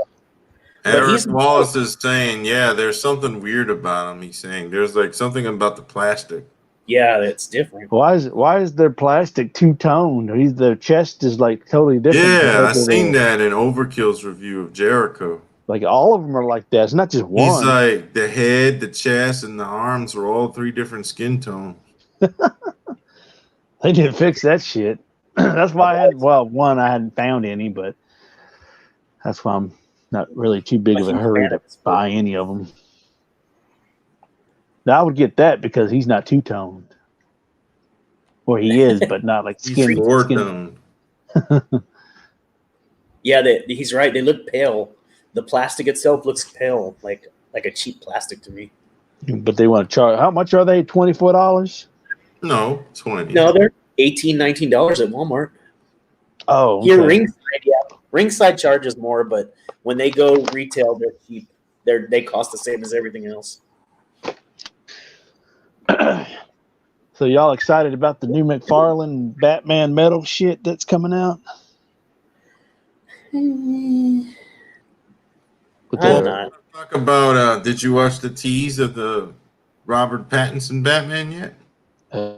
Eric Wallace is saying, yeah, there's something weird about him. He's saying there's like something about the plastic. Yeah, that's different. Why is their plastic two-toned? Their chest is like totally different. Yeah, I seen that in Overkill's review of Jericho. Like all of them are like that. It's not just one. He's like the head, the chest, and the arms are all 3 different skin tones. They didn't fix that shit. That's why I hadn't found any, but that's why I'm not really too big of a hurry to buy any of them. Now I would get that because he's not two-toned. Well, he is, but not like skin. He's four-toned. Yeah, he's right. They look pale. The plastic itself looks pale, like a cheap plastic to me. But they want to charge. How much are they? $24? No, 20. No, they're $18, $19 at Walmart. Oh, okay. Here, Ringside charges more, but when they go retail, they're cheap. They cost the same as everything else. So y'all excited about the new McFarlane Batman metal shit that's coming out? I'm not. Talk about. Did you watch the tease of the Robert Pattinson Batman yet?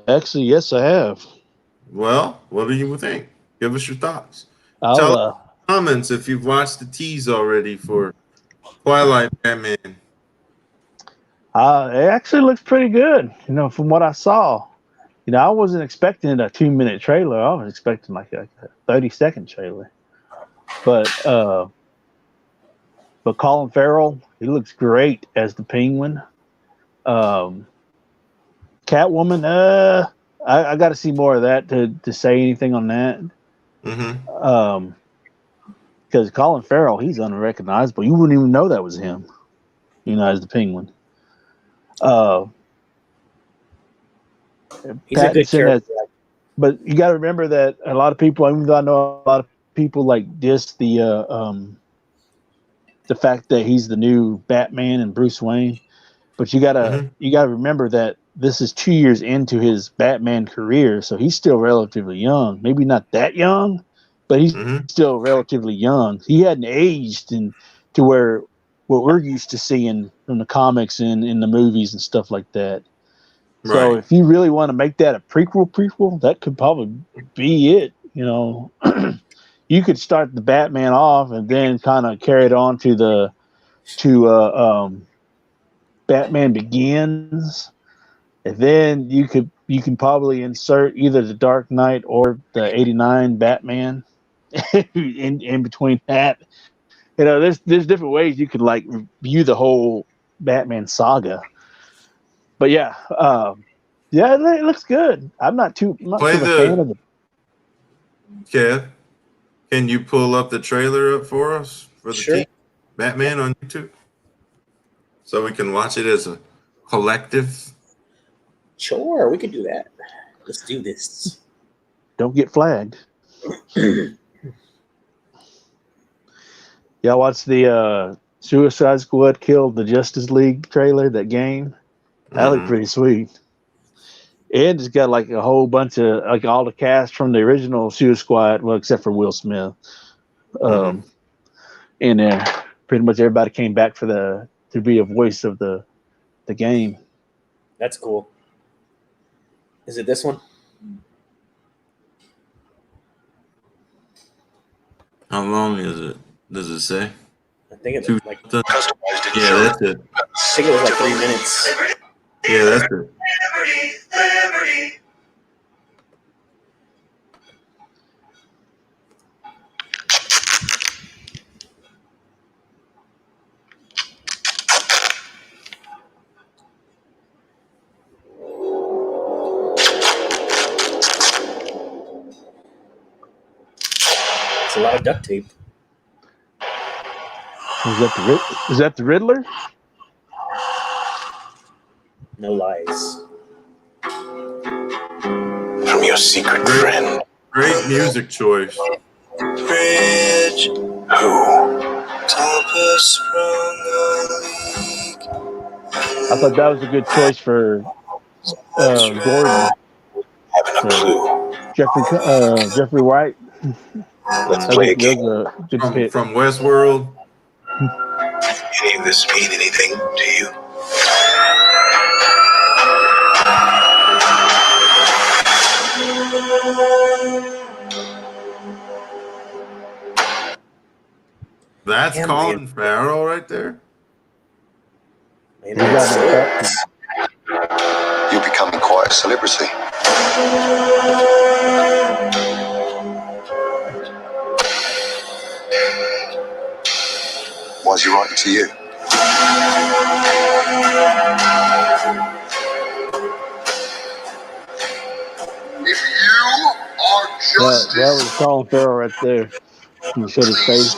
Actually, yes, I have. Well, what do you think? Give us your thoughts. Tell us in the comments if you've watched the tease already for Twilight Batman. It actually looks pretty good, from what I saw. I wasn't expecting a 2-minute trailer. I was expecting like a 30-second trailer. But Colin Farrell, he looks great as the Penguin. Catwoman, I got to see more of that to say anything on that. Mm-hmm. Because Colin Farrell, he's unrecognizable. You wouldn't even know that was him, as the Penguin. He's a good character. But you got to remember that a lot of people, even though I know a lot of people like diss the fact that he's the new Batman and Bruce Wayne, but you gotta remember that this is 2 years into his Batman career, so he's still relatively young. Maybe not that young, but he's still relatively young. He hadn't aged to where what we're used to seeing from the comics and in the movies and stuff like that. Right. So if you really want to make that a prequel, that could probably be it. You could start the Batman off and then kind of carry it on to Batman Begins, and then you can probably insert either the Dark Knight or the '89 Batman in between that. There's different ways you could like view the whole Batman saga. But yeah, it looks good. I'm not too a fan of it. Kev, can you pull up the trailer up for us for the team Batman on YouTube, so we can watch it as a collective? Sure, we could do that. Let's do this. Don't get flagged. Y'all watch the Suicide Squad killed the Justice League trailer, that game? That looked pretty sweet. And it's got like a whole bunch of like all the cast from the original Suicide Squad, well, except for Will Smith. in there. Pretty much everybody came back to be a voice of the game. That's cool. Is it this one? How long is it? Does it say? I think it's like yeah, that's it. I think it was like 3 minutes. Yeah, that's it. Liberty. It's a lot of duct tape. Is that the Riddler? No lies. From your secret friend. Great music choice. Bridge. Who? Thomas from the league. I thought that was a good choice for Gordon. Having a clue. Jeffrey White. Let's play a game. From Westworld. Any of this mean anything to you? That's Colin Farrell right there. You're becoming quite a celebrity. Why's he writing to you? If you are justice, that was Colin Farrell right there. You showed his face.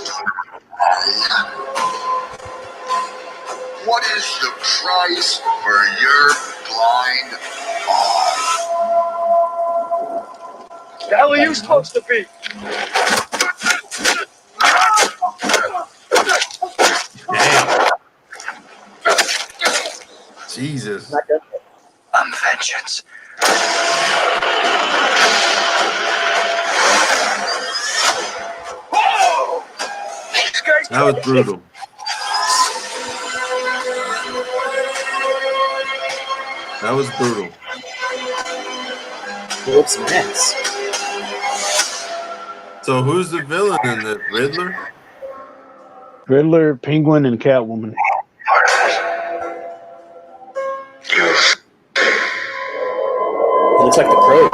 What is the price for your blind eye? The hell are you supposed to be? Jesus. I'm vengeance. That was brutal. That was brutal. Whoops, mess. So who's the villain in the Riddler? Riddler, Penguin, and Catwoman. It looks like the Crow.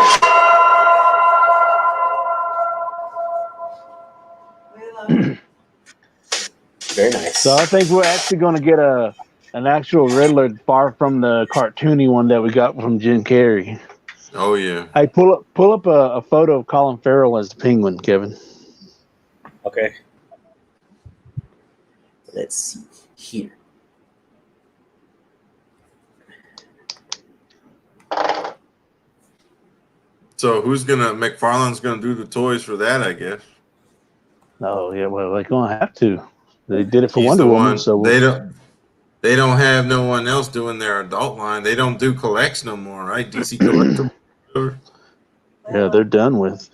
Very nice. So I think we're actually going to get an actual Riddler, far from the cartoony one that we got from Jim Carrey. Oh yeah. Hey, pull up a photo of Colin Farrell as the Penguin, Kevin. Okay. Let's see here. So McFarlane's gonna do the toys for that, I guess. Oh yeah, well they're gonna have to. They did it for He's Wonder the Woman, one. so They don't have no one else doing their adult line. They don't do collects no more, right? DC Collectibles. Yeah, they're done with.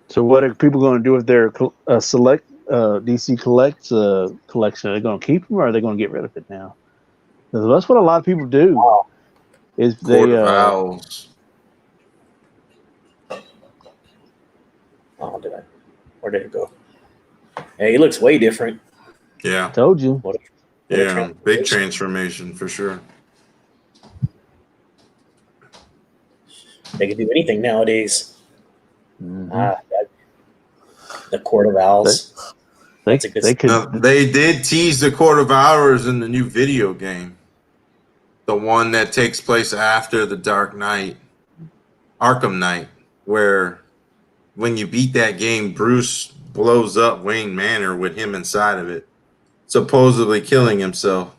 So what are people going to do with their select DC Collects collection? Are they going to keep them, or are they going to get rid of it now? Because that's what a lot of people do. Is Court they of Owls. Oh, where did it go? Hey, he looks way different. Yeah. Told you. Yeah, big transformation for sure. They can do anything nowadays. Mm-hmm. The Court of Owls. They did tease the Court of Owls in the new video game. The one that takes place after the Dark Knight, Arkham Knight, where when you beat that game, Bruce blows up Wayne Manor with him inside of it, supposedly killing himself.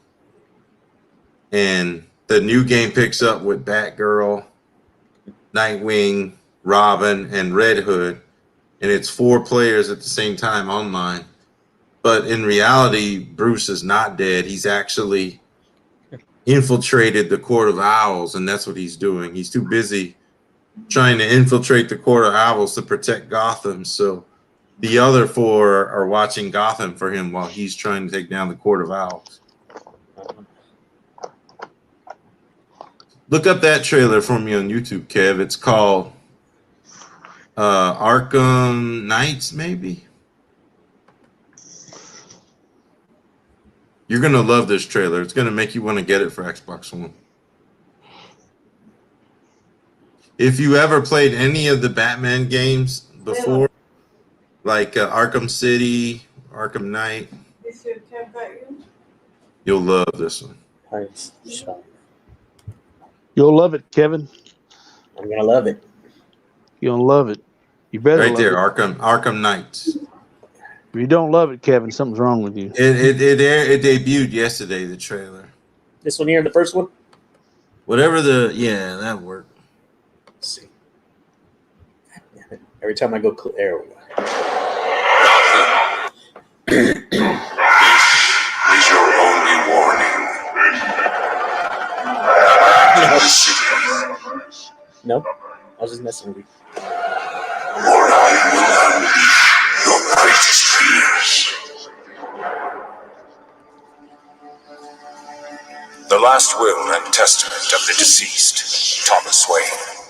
And the new game picks up with Batgirl, Nightwing, Robin, and Red Hood, and it's 4 players at the same time online. But in reality, Bruce is not dead. He's actually infiltrated the Court of Owls, and that's what he's doing. He's too busy trying to infiltrate the Court of Owls to protect Gotham. So the other 4 are watching Gotham for him while he's trying to take down the Court of Owls. Look up that trailer for me on YouTube, Kev. It's called Arkham Knights, maybe. You're going to love this trailer. It's going to make you want to get it for Xbox One. If you ever played any of the Batman games before, like Arkham City, Arkham Knight, you'll love this one. You'll love it, Kevin. I'm going to love it. You're going to love it. You better Right love there, it. Arkham Knights. If you don't love it, Kevin, something's wrong with you. It debuted yesterday, the trailer. This one here, the first one? Whatever that worked. Let's see. God damn it. Every time I go there we go. This is your only warning. The city, No, I was just messing with you. or I will unleash your greatest fears. The last will and testament of the deceased, Thomas Wayne.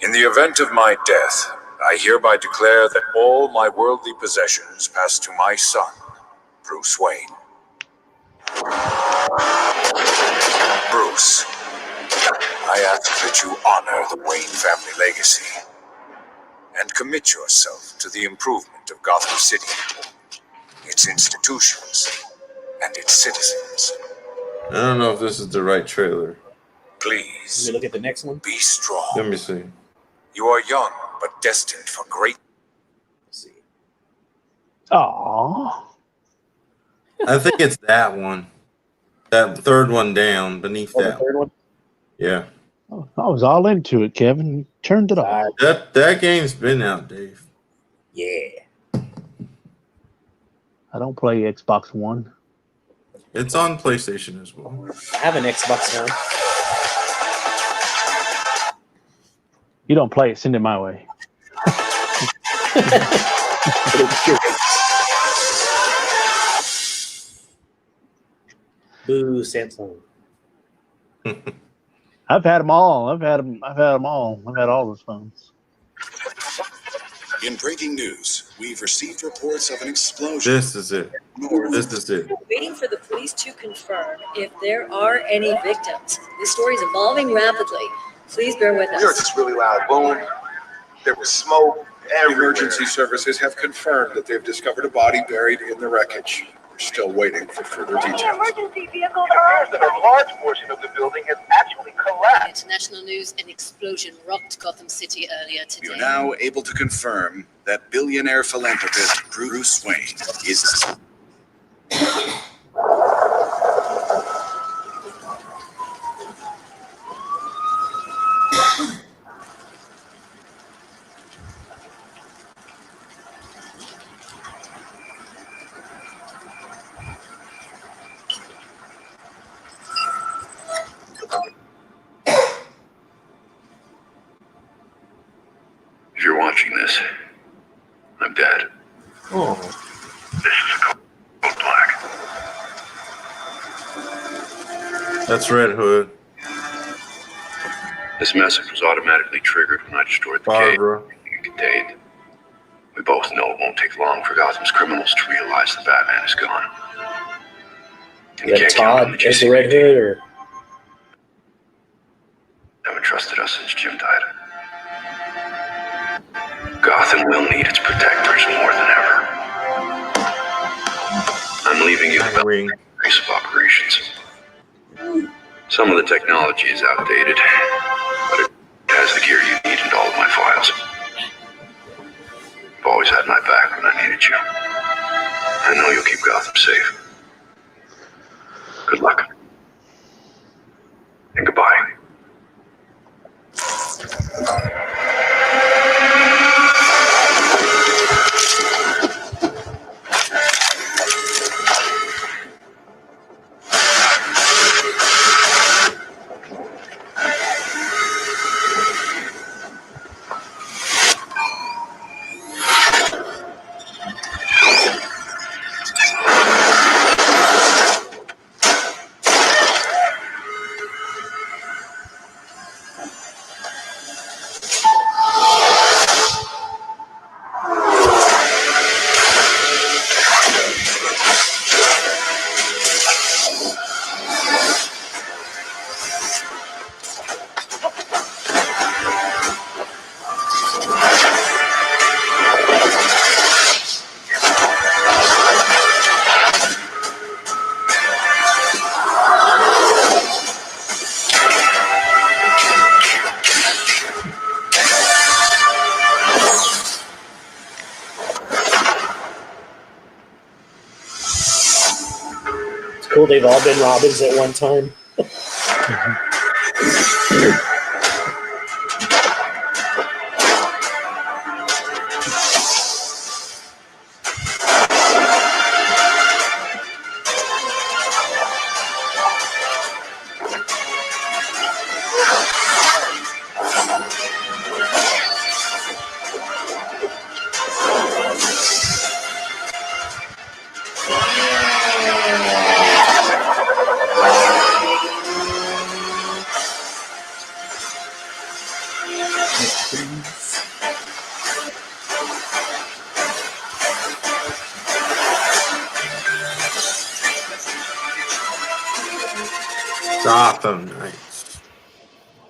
In the event of my death, I hereby declare that all my worldly possessions pass to my son, Bruce Wayne. Bruce, I ask that you honor the Wayne family legacy and commit yourself to the improvement of Gotham City, its institutions, and its citizens. I don't know if this is the right trailer. Let Please, me look at the next one. be strong. Let me see. You are young, but destined for great. Let's see. Aww. I think it's that one. That third one down beneath Oh, the that. third one? Yeah. I was all into it, Kevin. You turned it off. That game's been out, Dave. Yeah. I don't play Xbox One. It's on PlayStation as well. I have an Xbox One. You don't play it, send it my way. Boo, Samsung. I've had them all. I've had them all. I've had all those phones. In breaking news, we've received reports of an explosion. This is it. This is it. Waiting for the police to confirm if there are any victims. This story is evolving rapidly. Please bear with We heard us. this really loud boom. There was smoke. Emergency services have confirmed that they've discovered a body buried in the wreckage. We're still waiting for further details. Emergency vehicle It appears that a large portion of the building has actually collapsed. International news: an explosion rocked Gotham City earlier We today. are now able to confirm that billionaire philanthropist Bruce Wayne is. If you're watching this, I'm dead. Oh, This is Code Black. That's Red Hood. This message was automatically triggered when I destroyed the cave Barbara. it contained. We both know it won't take long for Gotham's criminals to realize that Batman is gone. And you is that can't count on Todd the as the Red Hood, or haven't trusted us since Jim died. Gotham will need its protectors more than ever. I'm leaving you the Ring. base of operations. Some of the technology is outdated, but it has the gear you need and all of my files. You've always had my back when I needed you. I know you'll keep Gotham safe. Good luck. And goodbye. they've all been Robins at one time. Gotham Knights.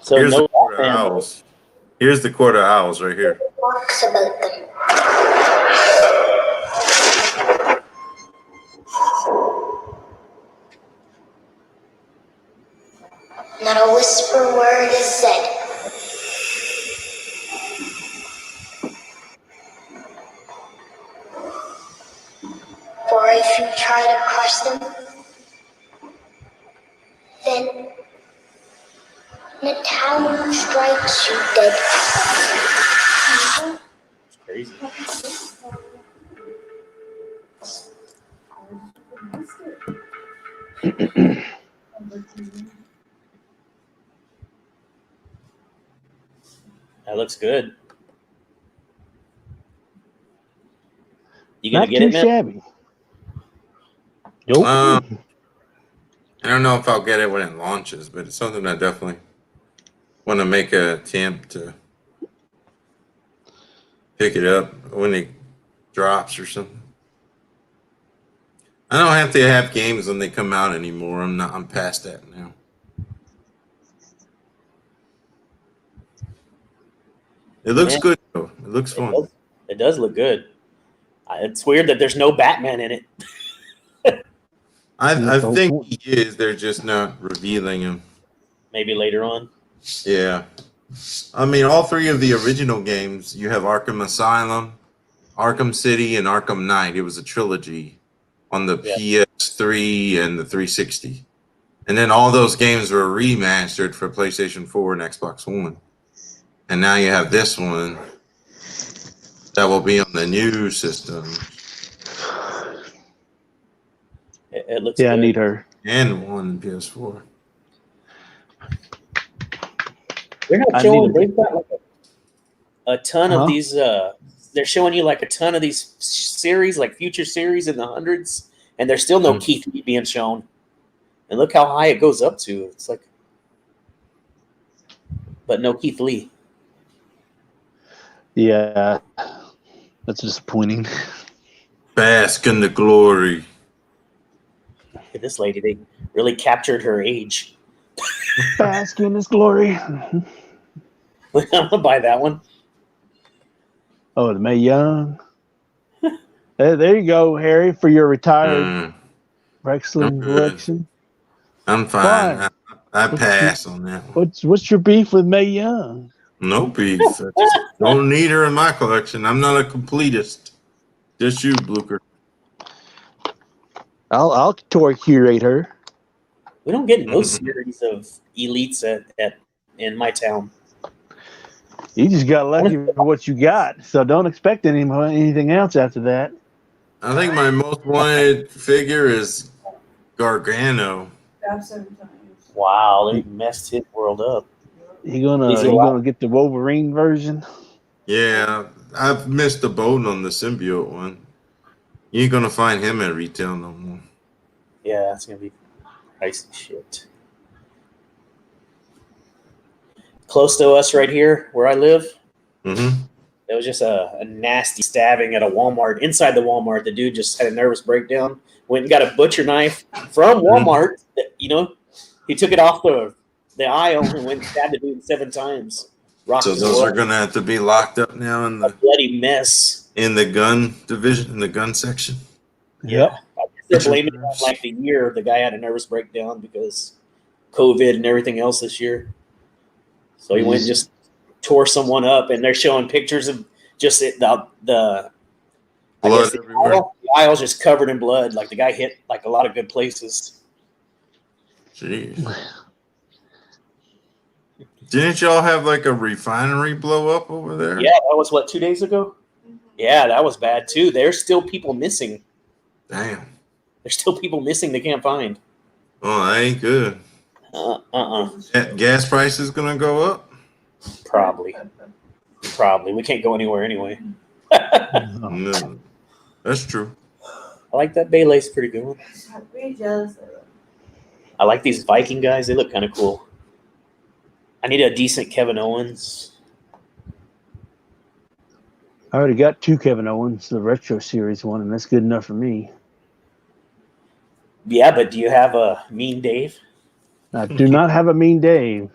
So Here's no the Court of Batman. Owls. Here's the Court of Owls right here. Talks about them. Not a whisper word is said. For if you try to crush them, then the town strikes you dead. It's crazy. That looks good. You gonna Not get too it, man? shabby. Nope. I don't know if I'll get it when it launches, but it's something I definitely want to make an attempt to pick it up when it drops or something. I don't have to have games when they come out anymore. I'm past that now. It looks good though. It looks fun. It does look good. It's weird that there's no Batman in it. I think he is. They're just not revealing him. Maybe later on. Yeah. I mean, all three of the original games, you have Arkham Asylum, Arkham City, and Arkham Knight. It was a trilogy on the PS3 and the 360. And then all those games were remastered for PlayStation 4 and Xbox One. And now you have this one that will be on the new system. It looks Yeah, good. I need her. And one PS4. They're not I showing. need a- They've got like a ton Huh? of these. They're showing you like a ton of these series, like future series in the hundreds, and there's still no Keith Lee being shown. And look how high it goes up to. It's like, but no Keith Lee. Yeah, that's disappointing. Bask in the glory. This lady, they really captured her age. Bask in his glory. I'm gonna buy that one. Oh, the Mae Young. There you go, Harry, for your retired wrestling collection. I'm fine. I pass on that one. What's your beef with Mae Young? No beef. I just don't need her in my collection. I'm not a completist. Just you, Blucher. I'll tour curate her. We don't get no series of elites in my town. You just got lucky with what you got, so don't expect anything else after that. I think my most wanted figure is Gargano. Wow, they messed his world up. You gonna get the Wolverine version? Yeah, I've missed the boat on the symbiote one. You ain't gonna find him at retail no more. Yeah, that's gonna be pricey shit. Close to us right here, where I live, there was just a nasty stabbing at a Walmart. Inside the Walmart, the dude just had a nervous breakdown. Went and got a butcher knife from Walmart. You know, he took it off the aisle and went and stabbed the dude 7 times. So those are gonna have to be locked up now in the bloody mess in the gun division, in the gun section. Yeah, they're blaming it on like the year the guy had a nervous breakdown because COVID and everything else this year. So he went and just tore someone up, and they're showing pictures of just the blood everywhere. The aisle's just covered in blood. Like the guy hit like a lot of good places. Jeez. Didn't y'all have like a refinery blow up over there? Yeah, that was what, 2 days ago? Yeah, that was bad too. There's still people missing. Damn. There's still people missing they can't find. Oh, that ain't good. Gas prices gonna go up? Probably. We can't go anywhere anyway. No. That's true. I like that Baylay's pretty good one. I like these Viking guys. They look kind of cool. I need a decent Kevin Owens. I already got 2 Kevin Owens, the Retro Series one, and that's good enough for me. Yeah, but do you have a Mean Dave? I do not have a Mean Dave.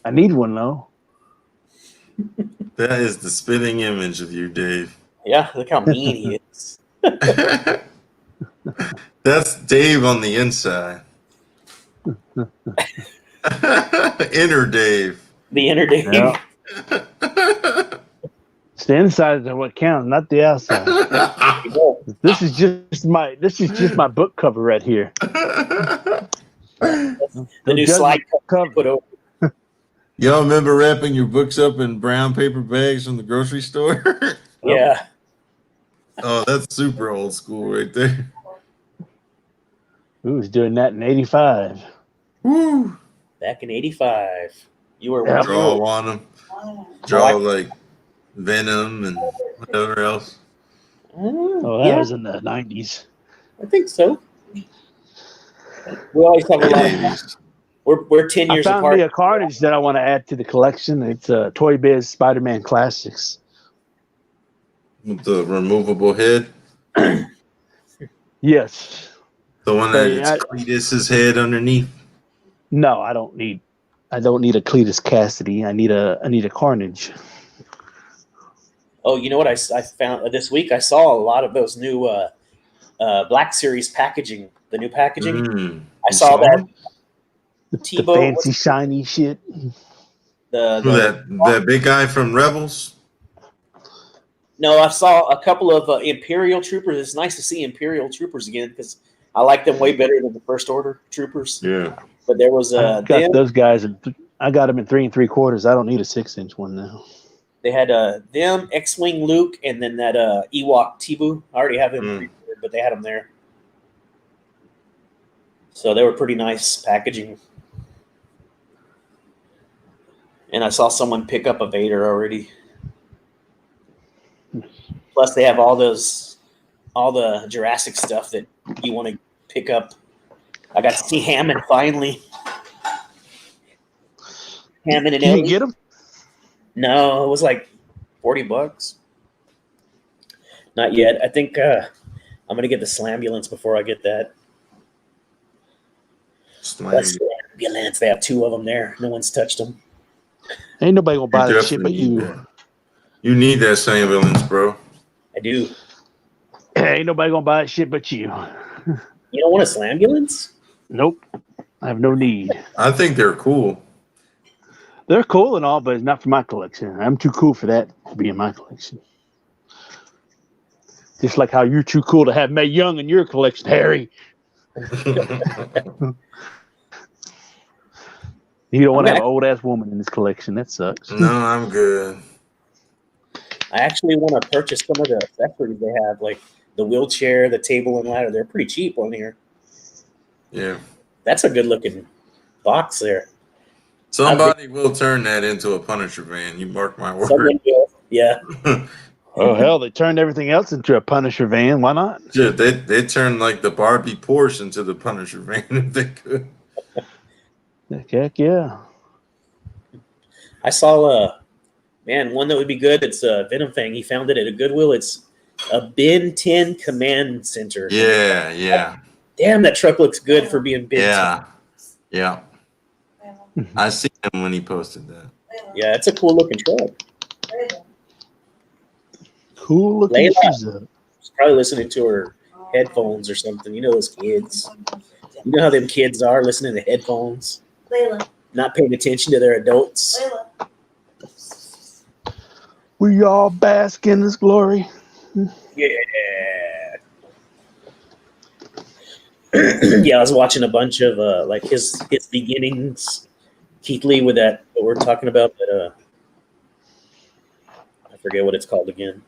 I need one, though. That is the spitting image of you, Dave. Yeah, look how mean he is. That's Dave on the inside. Inner Dave. The inner Dave. Yeah. It's the inside is what counts, not the outside. This is just my book cover right here. The new slide cover put over. Y'all remember wrapping your books up in brown paper bags from the grocery store? Yeah. Oh, that's super old school right there. Who was doing that in '85? Woo! Back in '85. You were Draw on them. Draw like Venom and whatever else. Oh, that was in the '90s. I think so. We always have a lot of, we're 10 years I found apart. me a Carnage that I want to add to the collection. It's Toy Biz Spider-Man Classics. With the removable head? Yes. The one that it's Cletus's head underneath? No, I don't need a Cletus Cassidy. I need a Carnage. Oh, you know what I found this week? I saw a lot of those new Black Series packaging. The new packaging. I saw that. The fancy shiny shit. That big guy from Rebels? No, I saw a couple of Imperial Troopers. It's nice to see Imperial Troopers again because I like them way better than the First Order Troopers. Yeah. But there was those guys. I got them in 3 3/4. I don't need a 6-inch one now. They had them, X-Wing Luke, and then that Ewok Tibu. I already have him, but they had them there. So they were pretty nice packaging. And I saw someone pick up a Vader already. Plus, they have all the Jurassic stuff that you want to pick up. I got to see Hammond finally. Hammond and Ellie. Did you get him? No, it was like $40. Not yet. I think I'm gonna get the Slambulance before I get that. Slambulance. They have 2 of them there. No one's touched them. Ain't nobody gonna buy that shit but you. You need that Slambulance, bro. I do. Ain't nobody gonna buy that shit but you. You don't want a Slambulance? Nope. I have no need. I think they're cool. They're cool and all, but it's not for my collection. I'm too cool for that to be in my collection. Just like how you're too cool to have Mae Young in your collection, Harry. You don't want to have an old-ass woman in this collection. That sucks. No, I'm good. I actually want to purchase some of the accessories they have, like the wheelchair, the table and ladder. They're pretty cheap on here. Yeah. That's a good-looking box there. Somebody will turn that into a Punisher van. You mark my word. Someone will. Yeah. Oh, hell, they turned everything else into a Punisher van. Why not? Yeah, they turned like the Barbie Porsche into the Punisher van if they could. Heck yeah. I saw one that would be good. It's a Venom Fang. He found it at a Goodwill. It's a Ben 10 Command Center. Yeah. Damn, that truck looks good for being Ben 10. Yeah. I seen him when he posted that. Yeah, it's a cool looking truck. Cool looking. Layla, she's probably listening to her headphones or something. You know those kids. You know how them kids are listening to headphones. Layla. Not paying attention to their adults. Layla. We all bask in this glory. Yeah. Yeah, I was watching a bunch of like his beginnings, Keith Lee with that what we're talking about. That I forget what it's called again.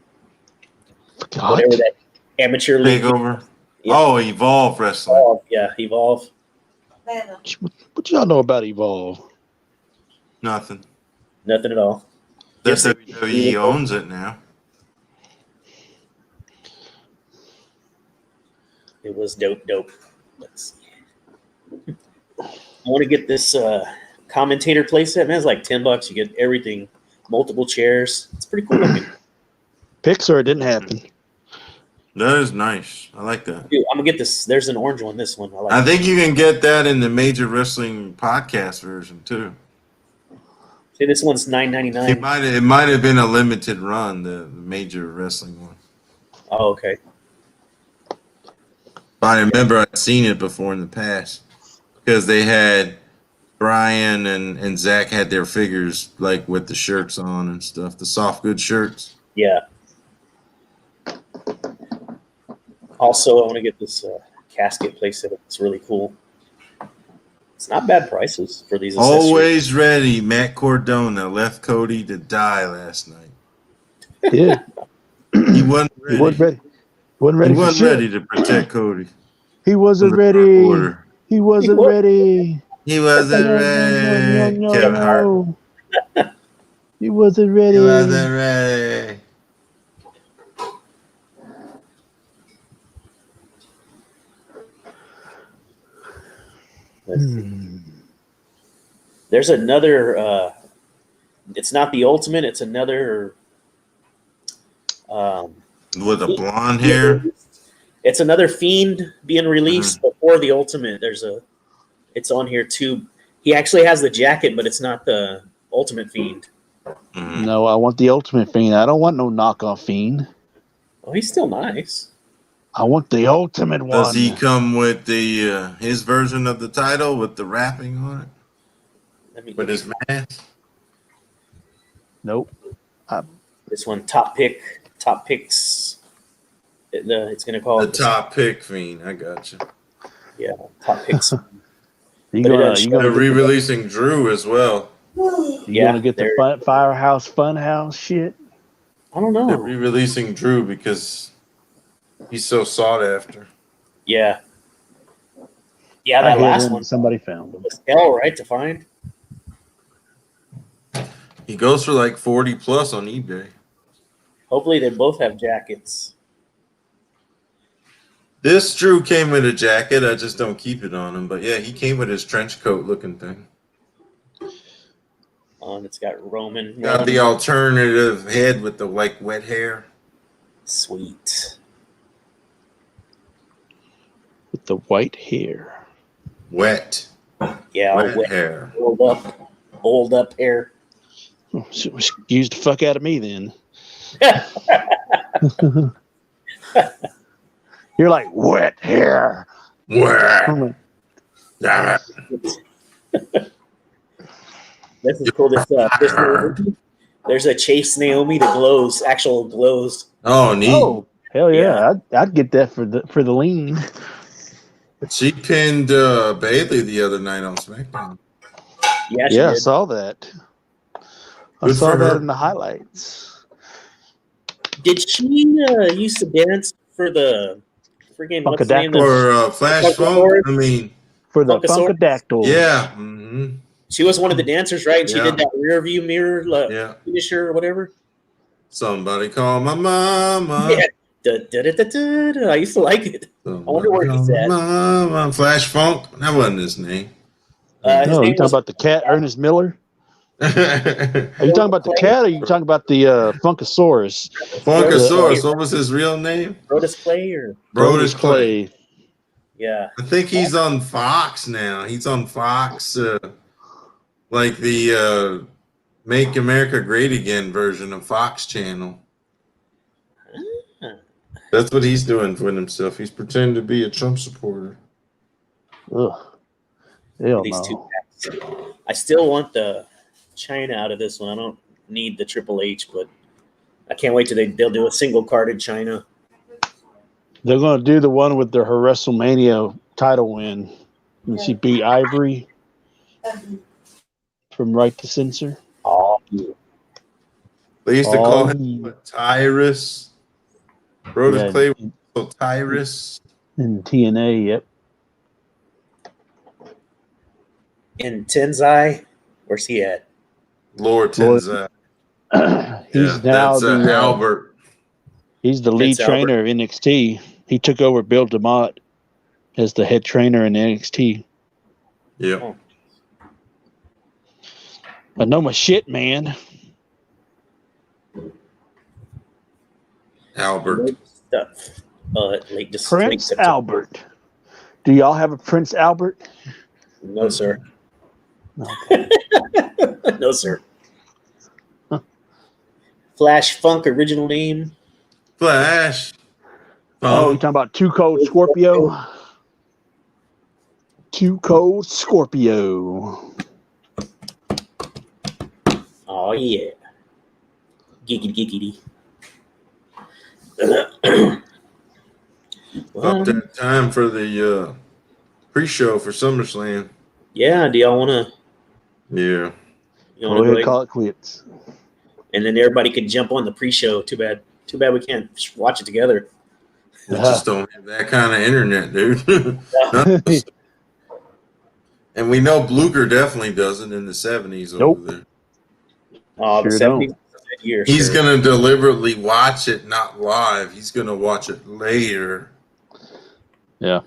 Whatever that amateur league. Takeover. Yeah. Oh, Evolve Wrestling. Evolve. Yeah, Evolve. What y'all know about Evolve? Nothing. Nothing at all. That WWE owns it now. It was dope. Let's see. I want to get this commentator playset, man. It's like $10. You get everything, multiple chairs. It's pretty cool looking. Pixar didn't happen. That is nice. I like that. Dude, I'm gonna get this. There's an orange one. This one. I like. I think you can get that in the Major Wrestling podcast version too. See, this one's $9.99. It might have been a limited run, the Major Wrestling one. Oh, okay. But I remember I'd seen it before in the past because they had Brian and Zach had their figures like with the shirts on and stuff, the soft good shirts. Yeah. Also, I want to get this casket playset. It's really cool. It's not bad prices for these accessories. Always ready. Matt Cordona left Cody to die last night. Yeah. He wasn't ready. He wasn't ready. He wasn't ready to protect Cody. He wasn't ready. He wasn't ready. He wasn't ready. Kevin Hart. He wasn't ready. He wasn't ready. There's another. It's not the Ultimate. It's another. With a blonde hair. It's another Fiend being released before the Ultimate. It's on here too. He actually has the jacket, but it's not the Ultimate Fiend. No, I want the Ultimate Fiend. I don't want no knockoff Fiend. Oh, he's still nice. I want the Ultimate one. Does he come with the his version of the title with the wrapping on it? With his mask? Nope. This one, Top Picks. It's going to call the it Top Pick Fiend. I got you. Yeah, Top Picks. They're re-releasing Drew as well. You gonna get the Firehouse Funhouse shit? I don't know. They're re-releasing Drew because he's so sought after. Yeah. Yeah, that last one. Somebody found him. Was hell, right, to find. He goes for like 40 plus on eBay. Hopefully they both have jackets. This Drew came with a jacket. I just don't keep it on him. But yeah, he came with his trench coat looking thing. It's got Roman. Got the alternative head with the like wet hair. Sweet. With the white hair. Wet. Yeah, wet hair. Old up hair. Excuse the fuck out of me then. You're like wet hair. Wet. Damn it. This is cool. There's a Chase Naomi that glows, actual glows. Oh, neat. Oh, hell yeah. I'd get that for the lean. She pinned Bailey the other night on SmackDown. Yeah, I saw that. I Good saw for that her. in the highlights. Did she used to dance for the freaking what's the name? Or Flash Funk? I mean, for the Funkasaurus? Funkadactyl. yeah. She was one of the dancers, right? And she Yeah. did that rear view mirror Yeah. finisher or whatever. Somebody call my mama. Yeah. Da-da-da-da-da. I used to like it. I wonder where he's at. Mama. Flash Funk? That wasn't his name. His No, name you talking was- about the cat, Ernest Miller? Are you talking about the cat or are you talking about the Funkasaurus? Funkasaurus. What was his real name? Brodus Clay or Brodus Clay. yeah. I think he's on Fox now. He's on Fox, like the Make America Great Again version of Fox Channel. That's what he's doing for himself. He's pretending to be a Trump supporter. Ugh. Hell These no. two packs. I still want the China out of this one. I don't need the Triple H, but I can't wait till they'll do a single card in China. They're going to do the one with their WrestleMania title win. And she beat Ivory from Right to Censor. Oh, They used to call him Tyrus. Brodus Clay was called Tyrus. In TNA, yep. in Tenzai, where's he at? Lord Tenzai. He's now that's Albert. He's the lead trainer of NXT. He took over Bill DeMott as the head trainer in NXT. Yeah. Oh. I know my shit, man. Albert. Stuff. Just Prince Albert. Do y'all have a Prince Albert? No, sir. Okay. No, sir. Flash Funk, original name. Flash. Oh, you talking about Too Cold Scorpio? Too Cold Scorpio. Oh, yeah. Giggity. About that time for the pre-show for SummerSlam. Yeah, do y'all want to? Yeah. Go ahead, call it quits. And then everybody can jump on the pre-show. Too bad we can't watch it together. We just don't have that kind of internet, dude. And we know Blucher definitely doesn't in the 70s over there. Oh, the 70s. He's going to deliberately watch it, not live. He's going to watch it later. Yeah.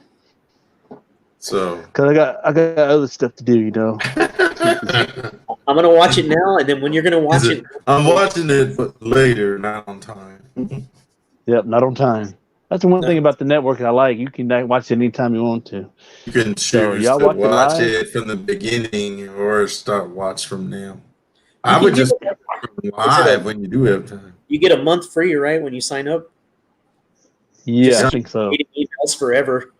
So. Because I got other stuff to do, you know. I'm going to watch it now, and then when you're going to watch it. I'm watching it, but later, not on time. Yep, not on time. That's the one thing about the network I like. You can watch it anytime you want to. You can choose to watch it from the beginning or start watch from now. I would just live when you do have time. You get a month free, right, when you sign up? Yeah, I think so. Emails forever.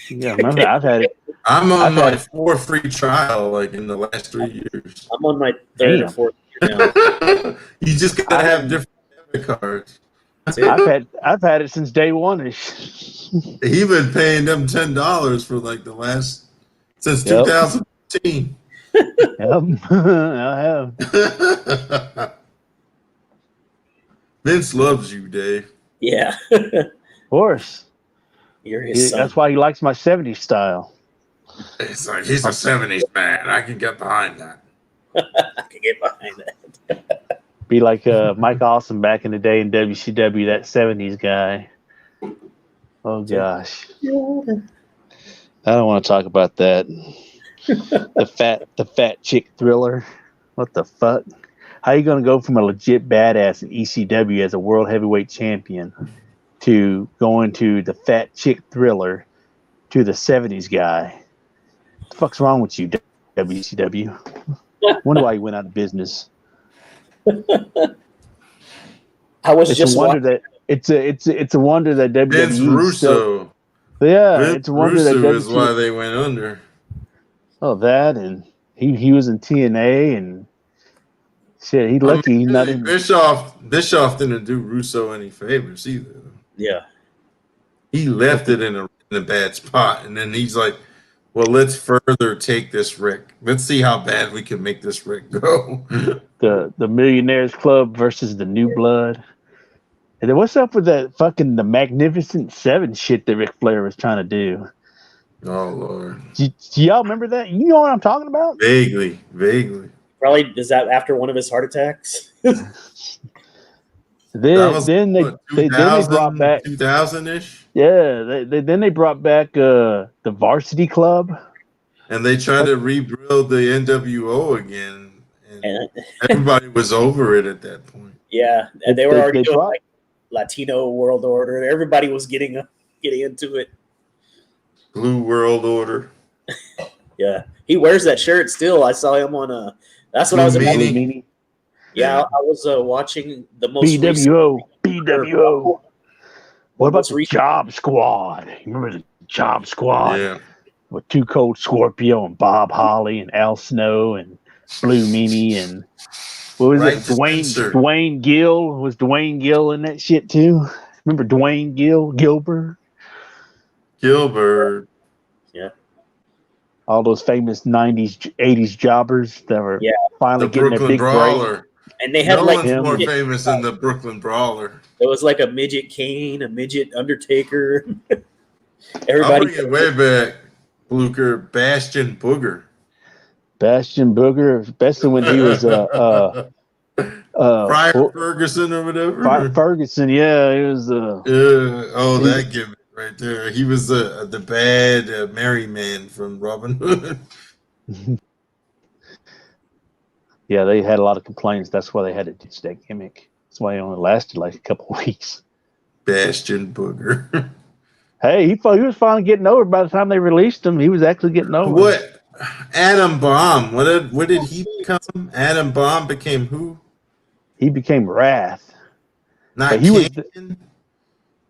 Yeah, I've had it. I'm on my 4 free trial, like in the last 3 years. I'm on my 3rd or 4th year now. You just gotta have different debit cards. I've had it since day one. He been paying them $10 for like the last since 2015. Yep, I have. Vince loves you, Dave. Yeah. Of course. You're his son. That's why he likes my 70s style. It's like he's a 70s man. I can get behind that. I can get behind that. Be like Mike Awesome back in the day in WCW, that 70s guy. Oh, gosh. I don't want to talk about that. The fat chick thriller. What the fuck? How you going to go from a legit badass in ECW as a world heavyweight champion to going to the fat chick thriller to the 70s guy? What the fuck's wrong with you, WCW? Wonder why you went out of business. I was it's just a wonder that it's a wonder that WWE. Vince Russo. It's a wonder Russo that is why they went under. Oh, that and he was in TNA and shit. He lucky he's not in. Bischoff didn't do Russo any favors either. Yeah, he left it in a bad spot, and then he's like, "Well, let's further take this wreck. Let's see how bad we can make this wreck go." The Millionaires Club versus the New Blood. And then what's up with that fucking the Magnificent Seven shit that Ric Flair was trying to do? Oh Lord! Do y'all remember that? You know what I'm talking about? Vaguely. Probably is that after one of his heart attacks? Then they brought back 2000-ish. Yeah, then they brought back the Varsity Club, and they tried to rebuild the NWO again, and everybody was over it at that point. Yeah, and they were already doing like Latino World Order. Everybody was getting into it. Blue World Order. Yeah, he wears that shirt still. I saw him on that's what I was about. Yeah, I was watching the most BWO. What about the Job Squad? You remember the Job Squad? Yeah. With Too Cold Scorpio and Bob Holly and Al Snow and Blue Meanie and what was it? Dwayne Gill. Was Dwayne Gill in that shit too? Remember Dwayne Gilbert? Gilbert. Yeah. All those famous 90s, 80s jobbers that were finally The getting their Brooklyn big Brawler. break. And they had No like one's more famous than the Brooklyn Brawler. There was like a midget Kane, a midget Undertaker. I'll Everybody. bring it way back, Blucher. Bastion Booger. Bastion Booger, especially when he was Friar Ferguson or whatever. Ferguson, yeah, he was. That gimmick right there. He was the bad merry man from Robin Hood. Yeah, they had a lot of complaints. That's why they had to ditch that gimmick. That's why it only lasted like a couple of weeks. Bastion Booger. Hey, he was finally getting over by the time they released him. He was actually getting over. What? Adam Bomb. What did he become? Adam Bomb became who? He became Wrath. Not he Canyon? Was.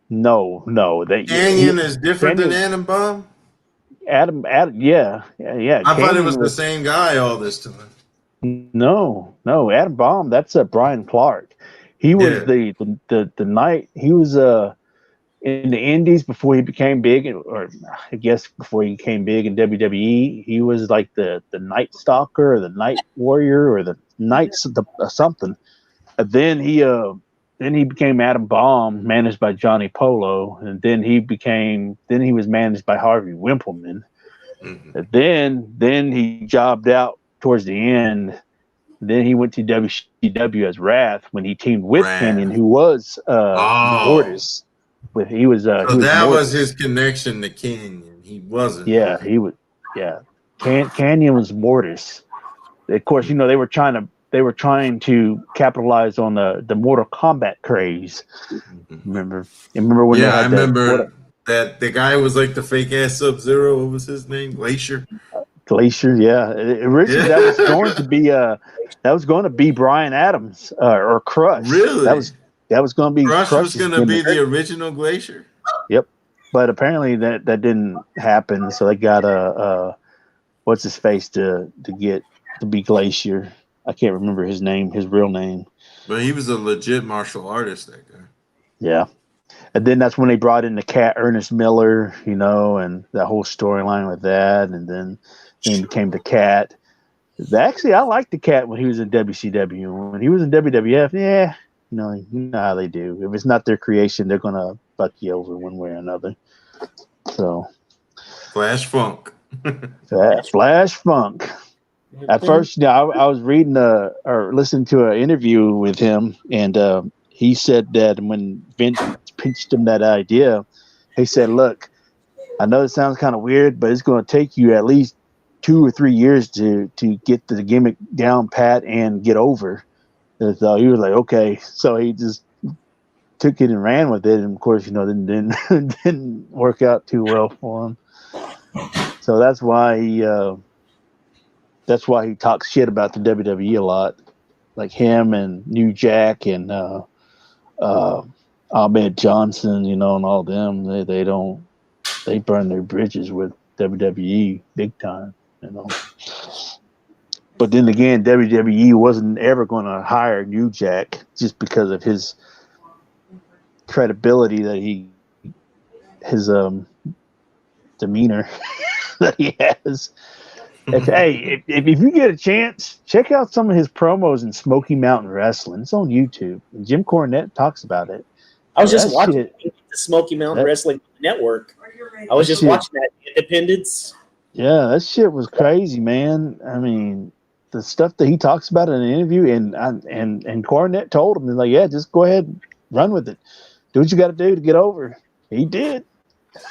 No. Canyon is different than Adam Bomb? Adam, yeah. I thought it was the same guy all this time. No. Adam Bomb, that's Brian Clark. He was the night, he was in the Indies before he became big, or I guess before he became big in WWE. He was like the Night Stalker or the Night Warrior or the Knights something. And then he became Adam Bomb, managed by Johnny Polo, and then he was managed by Harvey Wimpleman. Mm-hmm. And then he jobbed out towards the end. Then he went to WCW as Wrath when he teamed with Canyon, who was Mortis. That was his connection to Canyon. He wasn't. Yeah, he was. Yeah, Canyon was Mortis. Of course, they were trying to capitalize on the Mortal Kombat craze. Remember when? Yeah, I remember that the guy was like the fake ass Sub-Zero. What was his name? Glacier. Yeah. Originally, that was going to be Brian Adams or Crush. Really? That was going to be Crush was going to be the original Glacier. Yep, but apparently that didn't happen. So they got what's his face to be Glacier. I can't remember his real name. But he was a legit martial artist, that guy. Yeah. And then that's when they brought in the Cat Ernest Miller, and that whole storyline with that. And then he became the Cat. Actually, I liked the Cat when he was in WCW. When he was in WWF, you know how they do. If it's not their creation, they're going to fuck you over one way or another. So. Flash Funk. Flash Funk. At first, I was reading or listening to an interview with him, and he said that when Vince pitched him that idea, he said, "Look, I know it sounds kind of weird, but it's going to take you at least 2 or 3 years to get the gimmick down pat and get over." And so he was like, "Okay." So he just took it and ran with it, and of course, didn't work out too well for him. So that's why he talks shit about the WWE a lot, like him and New Jack and Ahmed Johnson, and all them. They burn their bridges with WWE big time, But then again, WWE wasn't ever going to hire New Jack just because of his credibility his demeanor that he has. If you get a chance, check out some of his promos in Smoky Mountain Wrestling. It's on YouTube. Jim Cornette talks about it. I was just watching the Smoky Mountain Wrestling Network. I was just watching that Independence. Yeah, that shit was crazy, man. I mean, the stuff that he talks about in an interview, and Cornette told him, like, yeah, just go ahead and run with it. Do what you got to do to get over. He did.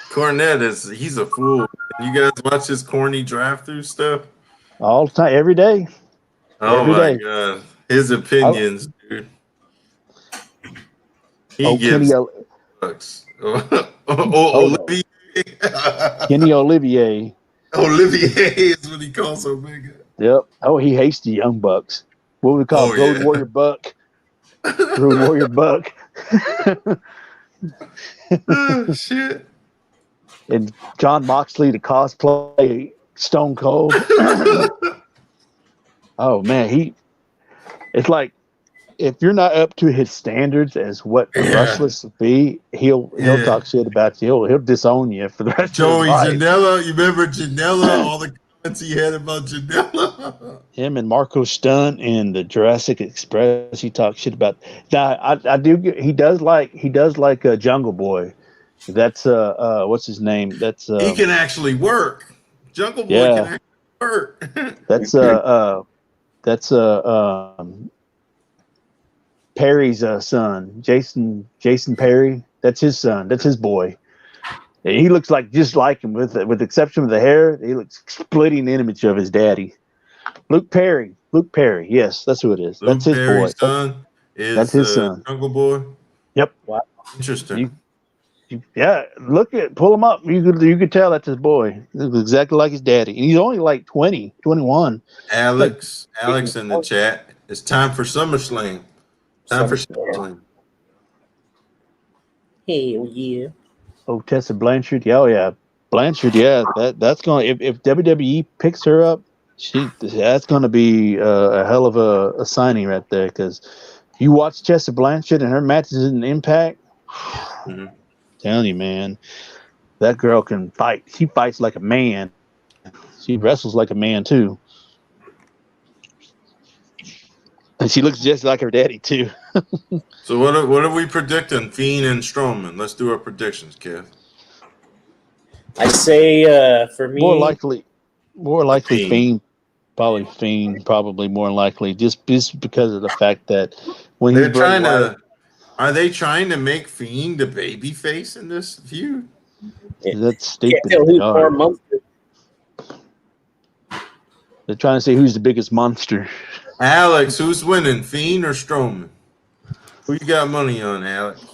Cornette he's a fool. You guys watch his corny drive-through stuff? All the time, every day. Oh my God. His opinions, dude. He gives bucks. Olivier. Kenny Olivier. Olivier is what he calls Omega. Yep. Oh, he hates the Young Bucks. What we call Road Warrior Buck. Road Warrior Buck. Oh, shit. And John Moxley to cosplay Stone Cold. Oh man, it's like if you're not up to his standards as what a wrestler should be, he'll talk shit about you. He'll disown you for the rest Joey of his life. Janela, you remember Janela? All the comments he had about Janela. Him and Marco Stunt and the Jurassic Express, he talks shit about. Now, I do. He does like Jungle Boy. That's what's his name? That's he can actually work. Jungle Boy can actually work. that's Perry's son, Jason Perry. That's his son. That's his boy. And he looks just like him, with the exception of the hair. He looks splitting image of his daddy, Luke Perry. Yes, that's who it is. Luke that's his Perry's boy. Son that's his son. Jungle Boy. Yep. Wow. Interesting. Pull him up. You could tell that's his boy. He looks exactly like his daddy. And he's only like 20, 21. Alex in the chat. It's time for SummerSlam. SummerSlam. Hell yeah. Oh, Tessa Blanchard. Yeah. Blanchard, that's going to, if WWE picks her up, that's going to be a hell of a signing right there, because you watch Tessa Blanchard and her matches in Impact, telling you, man, that girl can fight. She fights like a man. She wrestles like a man, too. And she looks just like her daddy, too. So what are we predicting? Fiend and Strowman. Let's do our predictions, Kev. I say for me, more likely Fiend. Probably more likely, just because of the fact that when are they trying to make Fiend a baby face in this feud? That's stupid. They're trying to say who's the biggest monster. Alex, who's winning, Fiend or Strowman? Who you got money on, Alex?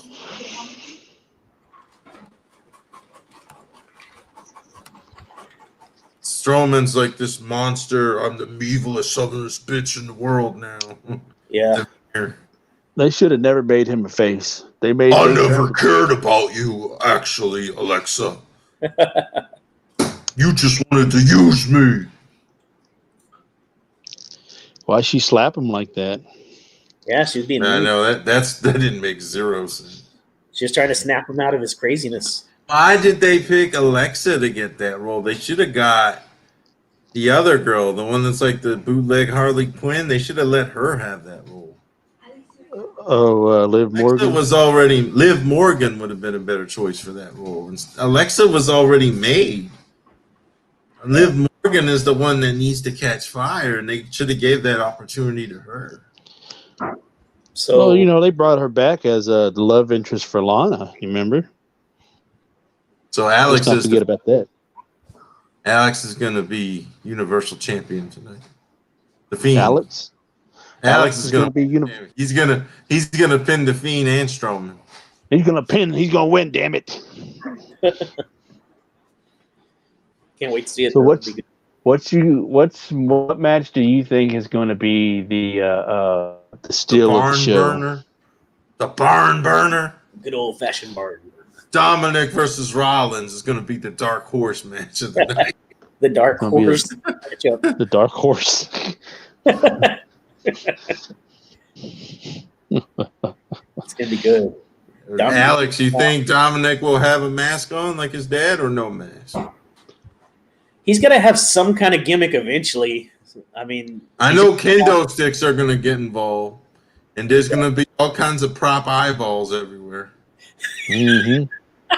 Strowman's like this monster. I'm the evilest southernest bitch in the world now. Yeah. They should have never made him a face. I never cared about you, actually, Alexa. You just wanted to use me. Why'd she slap him like that? Yeah, she was being. I know that didn't make zero sense. She was trying to snap him out of his craziness. Why did they pick Alexa to get that role? They should have got the other girl, the one that's like the bootleg Harley Quinn. They should have let her have that role. Oh, Liv Morgan Liv Morgan would have been a better choice for that role. And Alexa was already made. Liv Morgan is the one that needs to catch fire, and they should have gave that opportunity to her. So, they brought her back as the love interest for Lana. You remember? So Alex Let's not forget about that. Alex is going to be Universal Champion tonight. The Fiend. Alex is going to be He's going to pin the Fiend and Strowman. He's going to win, damn it. Can't wait to see it. So what match do you think is going to be the steal of the show? The barn burner. Good old fashioned barn burner. Dominic versus Rollins is going to be the dark horse match of the night. The dark horse. The dark horse. It's going to be good. Alex, you think Dominic will have a mask on like his dad, or no mask? He's going to have some kind of gimmick eventually. I mean, I know kendo sticks are going to get involved, and there's going to be all kinds of prop eyeballs everywhere. Mm-hmm.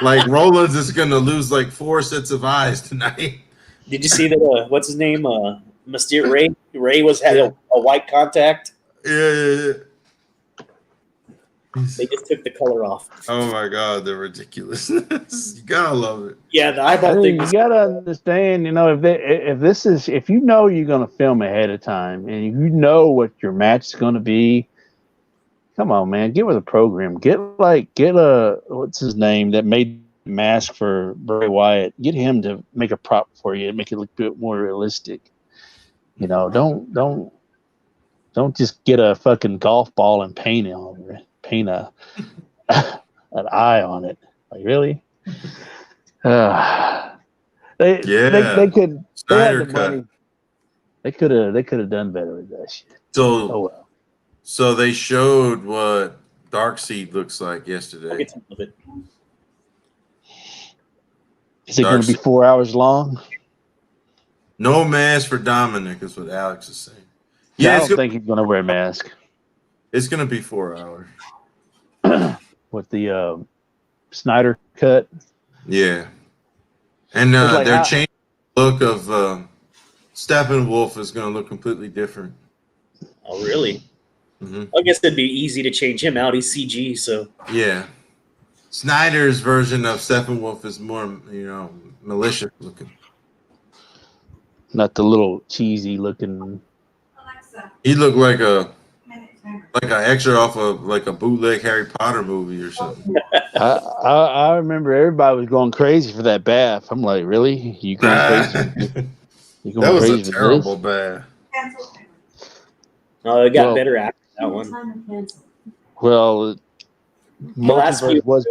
Like Rollins is going to lose like 4 sets of eyes tonight. Did you see that? What's his name? Mysterio Ray. Ray had a white contact. Yeah. They just took the color off. Oh my God, they're ridiculousness. You gotta love it. Yeah, the eyeball thing. You gotta understand, if you know you're gonna film ahead of time and you know what your match is gonna be, come on, man, get with the program. Get a what's his name that made the mask for Bray Wyatt. Get him to make a prop for you and make it look a bit more realistic. Don't just get a fucking golf ball and paint an eye on it. Like, really? They could. They had the money. They could have done better with that shit. So So they showed what Darkseid looks like yesterday. I'll get some of it. Is it going to be 4 hours long? No mask for Dominic is what Alex is saying. Yeah, I don't think he's going to wear a mask. It's going to be 4 hours. With the Snyder cut. Yeah. And they're changing the look of Steppenwolf is going to look completely different. Oh, really? Mm-hmm. I guess it'd be easy to change him out. He's CG, so. Yeah. Snyder's version of Steppenwolf is more, malicious looking. Not the little cheesy looking. He looked like an extra off of like a bootleg Harry Potter movie or something. I remember everybody was going crazy for that bath. I'm like, really? You going crazy? You going That was crazy a terrible bath. No, it got better after that one. Well, Multiverse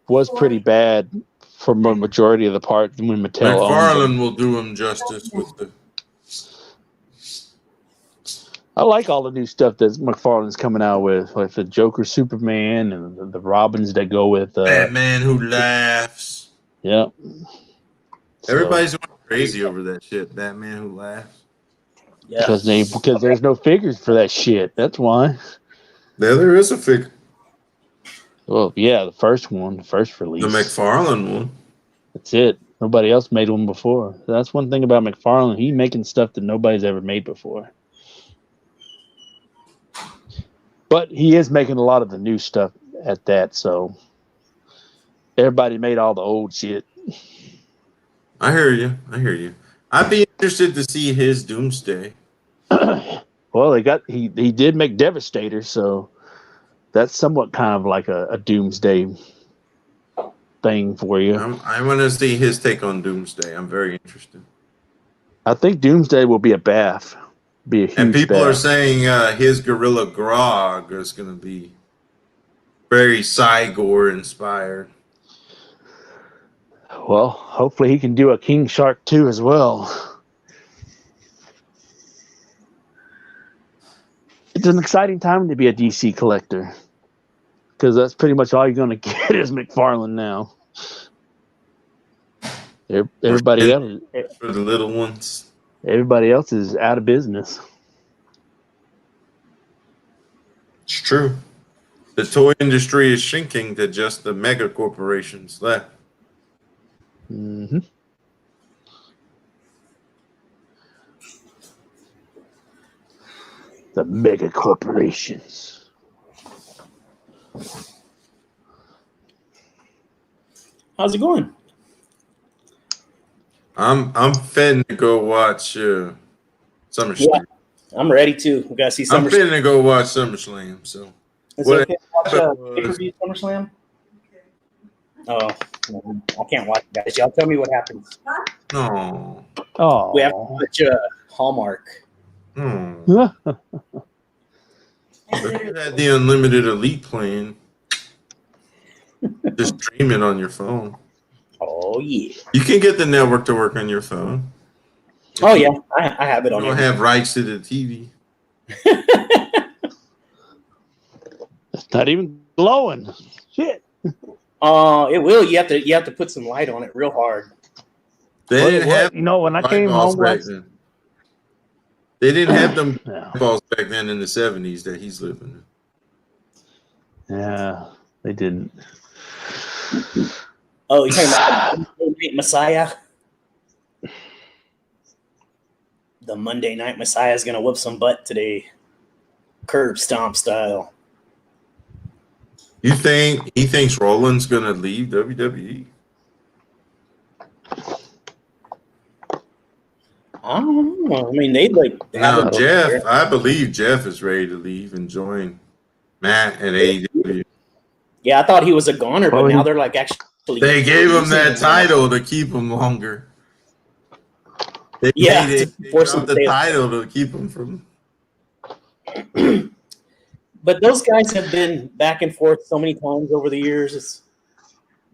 was pretty bad for a majority of the part when Mattel McFarlane will do him justice with the. I like all the new stuff that McFarlane's coming out with, like the Joker, Superman, and the Robins that go with Batman Who Laughs. Yeah. Everybody's going crazy over that shit. Batman Who Laughs. Yeah. Because there's no figures for that shit. That's why. There is a figure. Well, yeah, the first release. The McFarlane one. That's it. Nobody else made one before. That's one thing about McFarlane. He's making stuff that nobody's ever made before. But he is making a lot of the new stuff at that, so everybody made all the old shit. I hear you. I'd be interested to see his Doomsday. Well, he did make Devastator, so that's somewhat kind of like a Doomsday thing for you. I want to see his take on Doomsday. I'm very interested. I think Doomsday will be a bath. Be a huge and people bath. are saying his Gorilla Grodd is going to be very Cygor inspired. Well, hopefully he can do a King Shark 2 as well. It's an exciting time to be a DC collector because that's pretty much all you're going to get is McFarlane now. Everybody else for the little ones. Everybody else is out of business. It's true. The toy industry is shrinking to just the mega corporations left. Mm-hmm. The mega corporations. How's it going? I'm fitting to go watch SummerSlam. Yeah, I'm ready to. We gotta see SummerSlam. I'm fitting to go watch SummerSlam. So is it okay to watch pay-per-view SummerSlam? Oh, no, I can't watch it, guys. Y'all tell me what happens. No. Oh. We have to watch Hallmark. If you had the unlimited elite plan, just stream it on your phone. Oh yeah. You can get the network to work on your phone. Oh yeah, I have it on. You don't have rights to the TV. It's not even glowing. Shit. It will. You have to put some light on it real hard. They didn't have when I came home back then. They didn't have them Yeah. balls back then in the 70s that he's living in. Yeah, they didn't. Oh, you're talking about the Monday Night Messiah? The Monday Night Messiah is gonna whip some butt today, curb stomp style. You think he thinks Roland's gonna leave WWE? I don't know. I mean, they'd like Now, have a Jeff, I believe Jeff is ready to leave and join Matt at AEW. Yeah, I thought he was a goner, but Oh, now they're like actually. They gave him that using title to keep him longer. They Yeah, made it, to they force dropped him to the stay. title to keep him from. But those guys have been back and forth so many times over the years.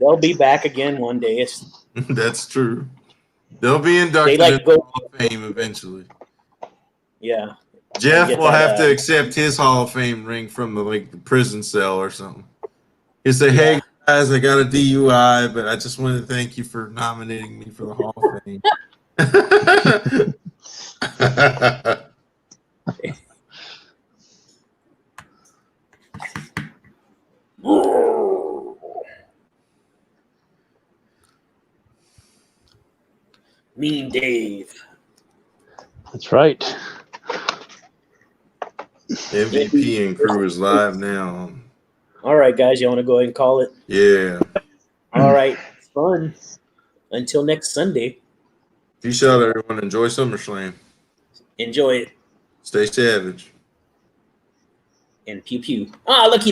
They'll be back again one day. That's true. They'll be inducted They like into go. Hall of Fame eventually. Yeah, Jeff Get will that, have to accept his Hall of Fame ring from the prison cell or something. He'll say, Yeah. "Hey guys, I got a DUI, but I just wanted to thank you for nominating me for the Hall of Fame." Mean Dave. That's right. MVP and crew is live now. All right, guys, you want to go ahead and call it? Yeah. All right, fun. Until next Sunday. Peace out, everyone. Enjoy SummerSlam. Enjoy it Stay savage. and pew pew. Ah, lucky.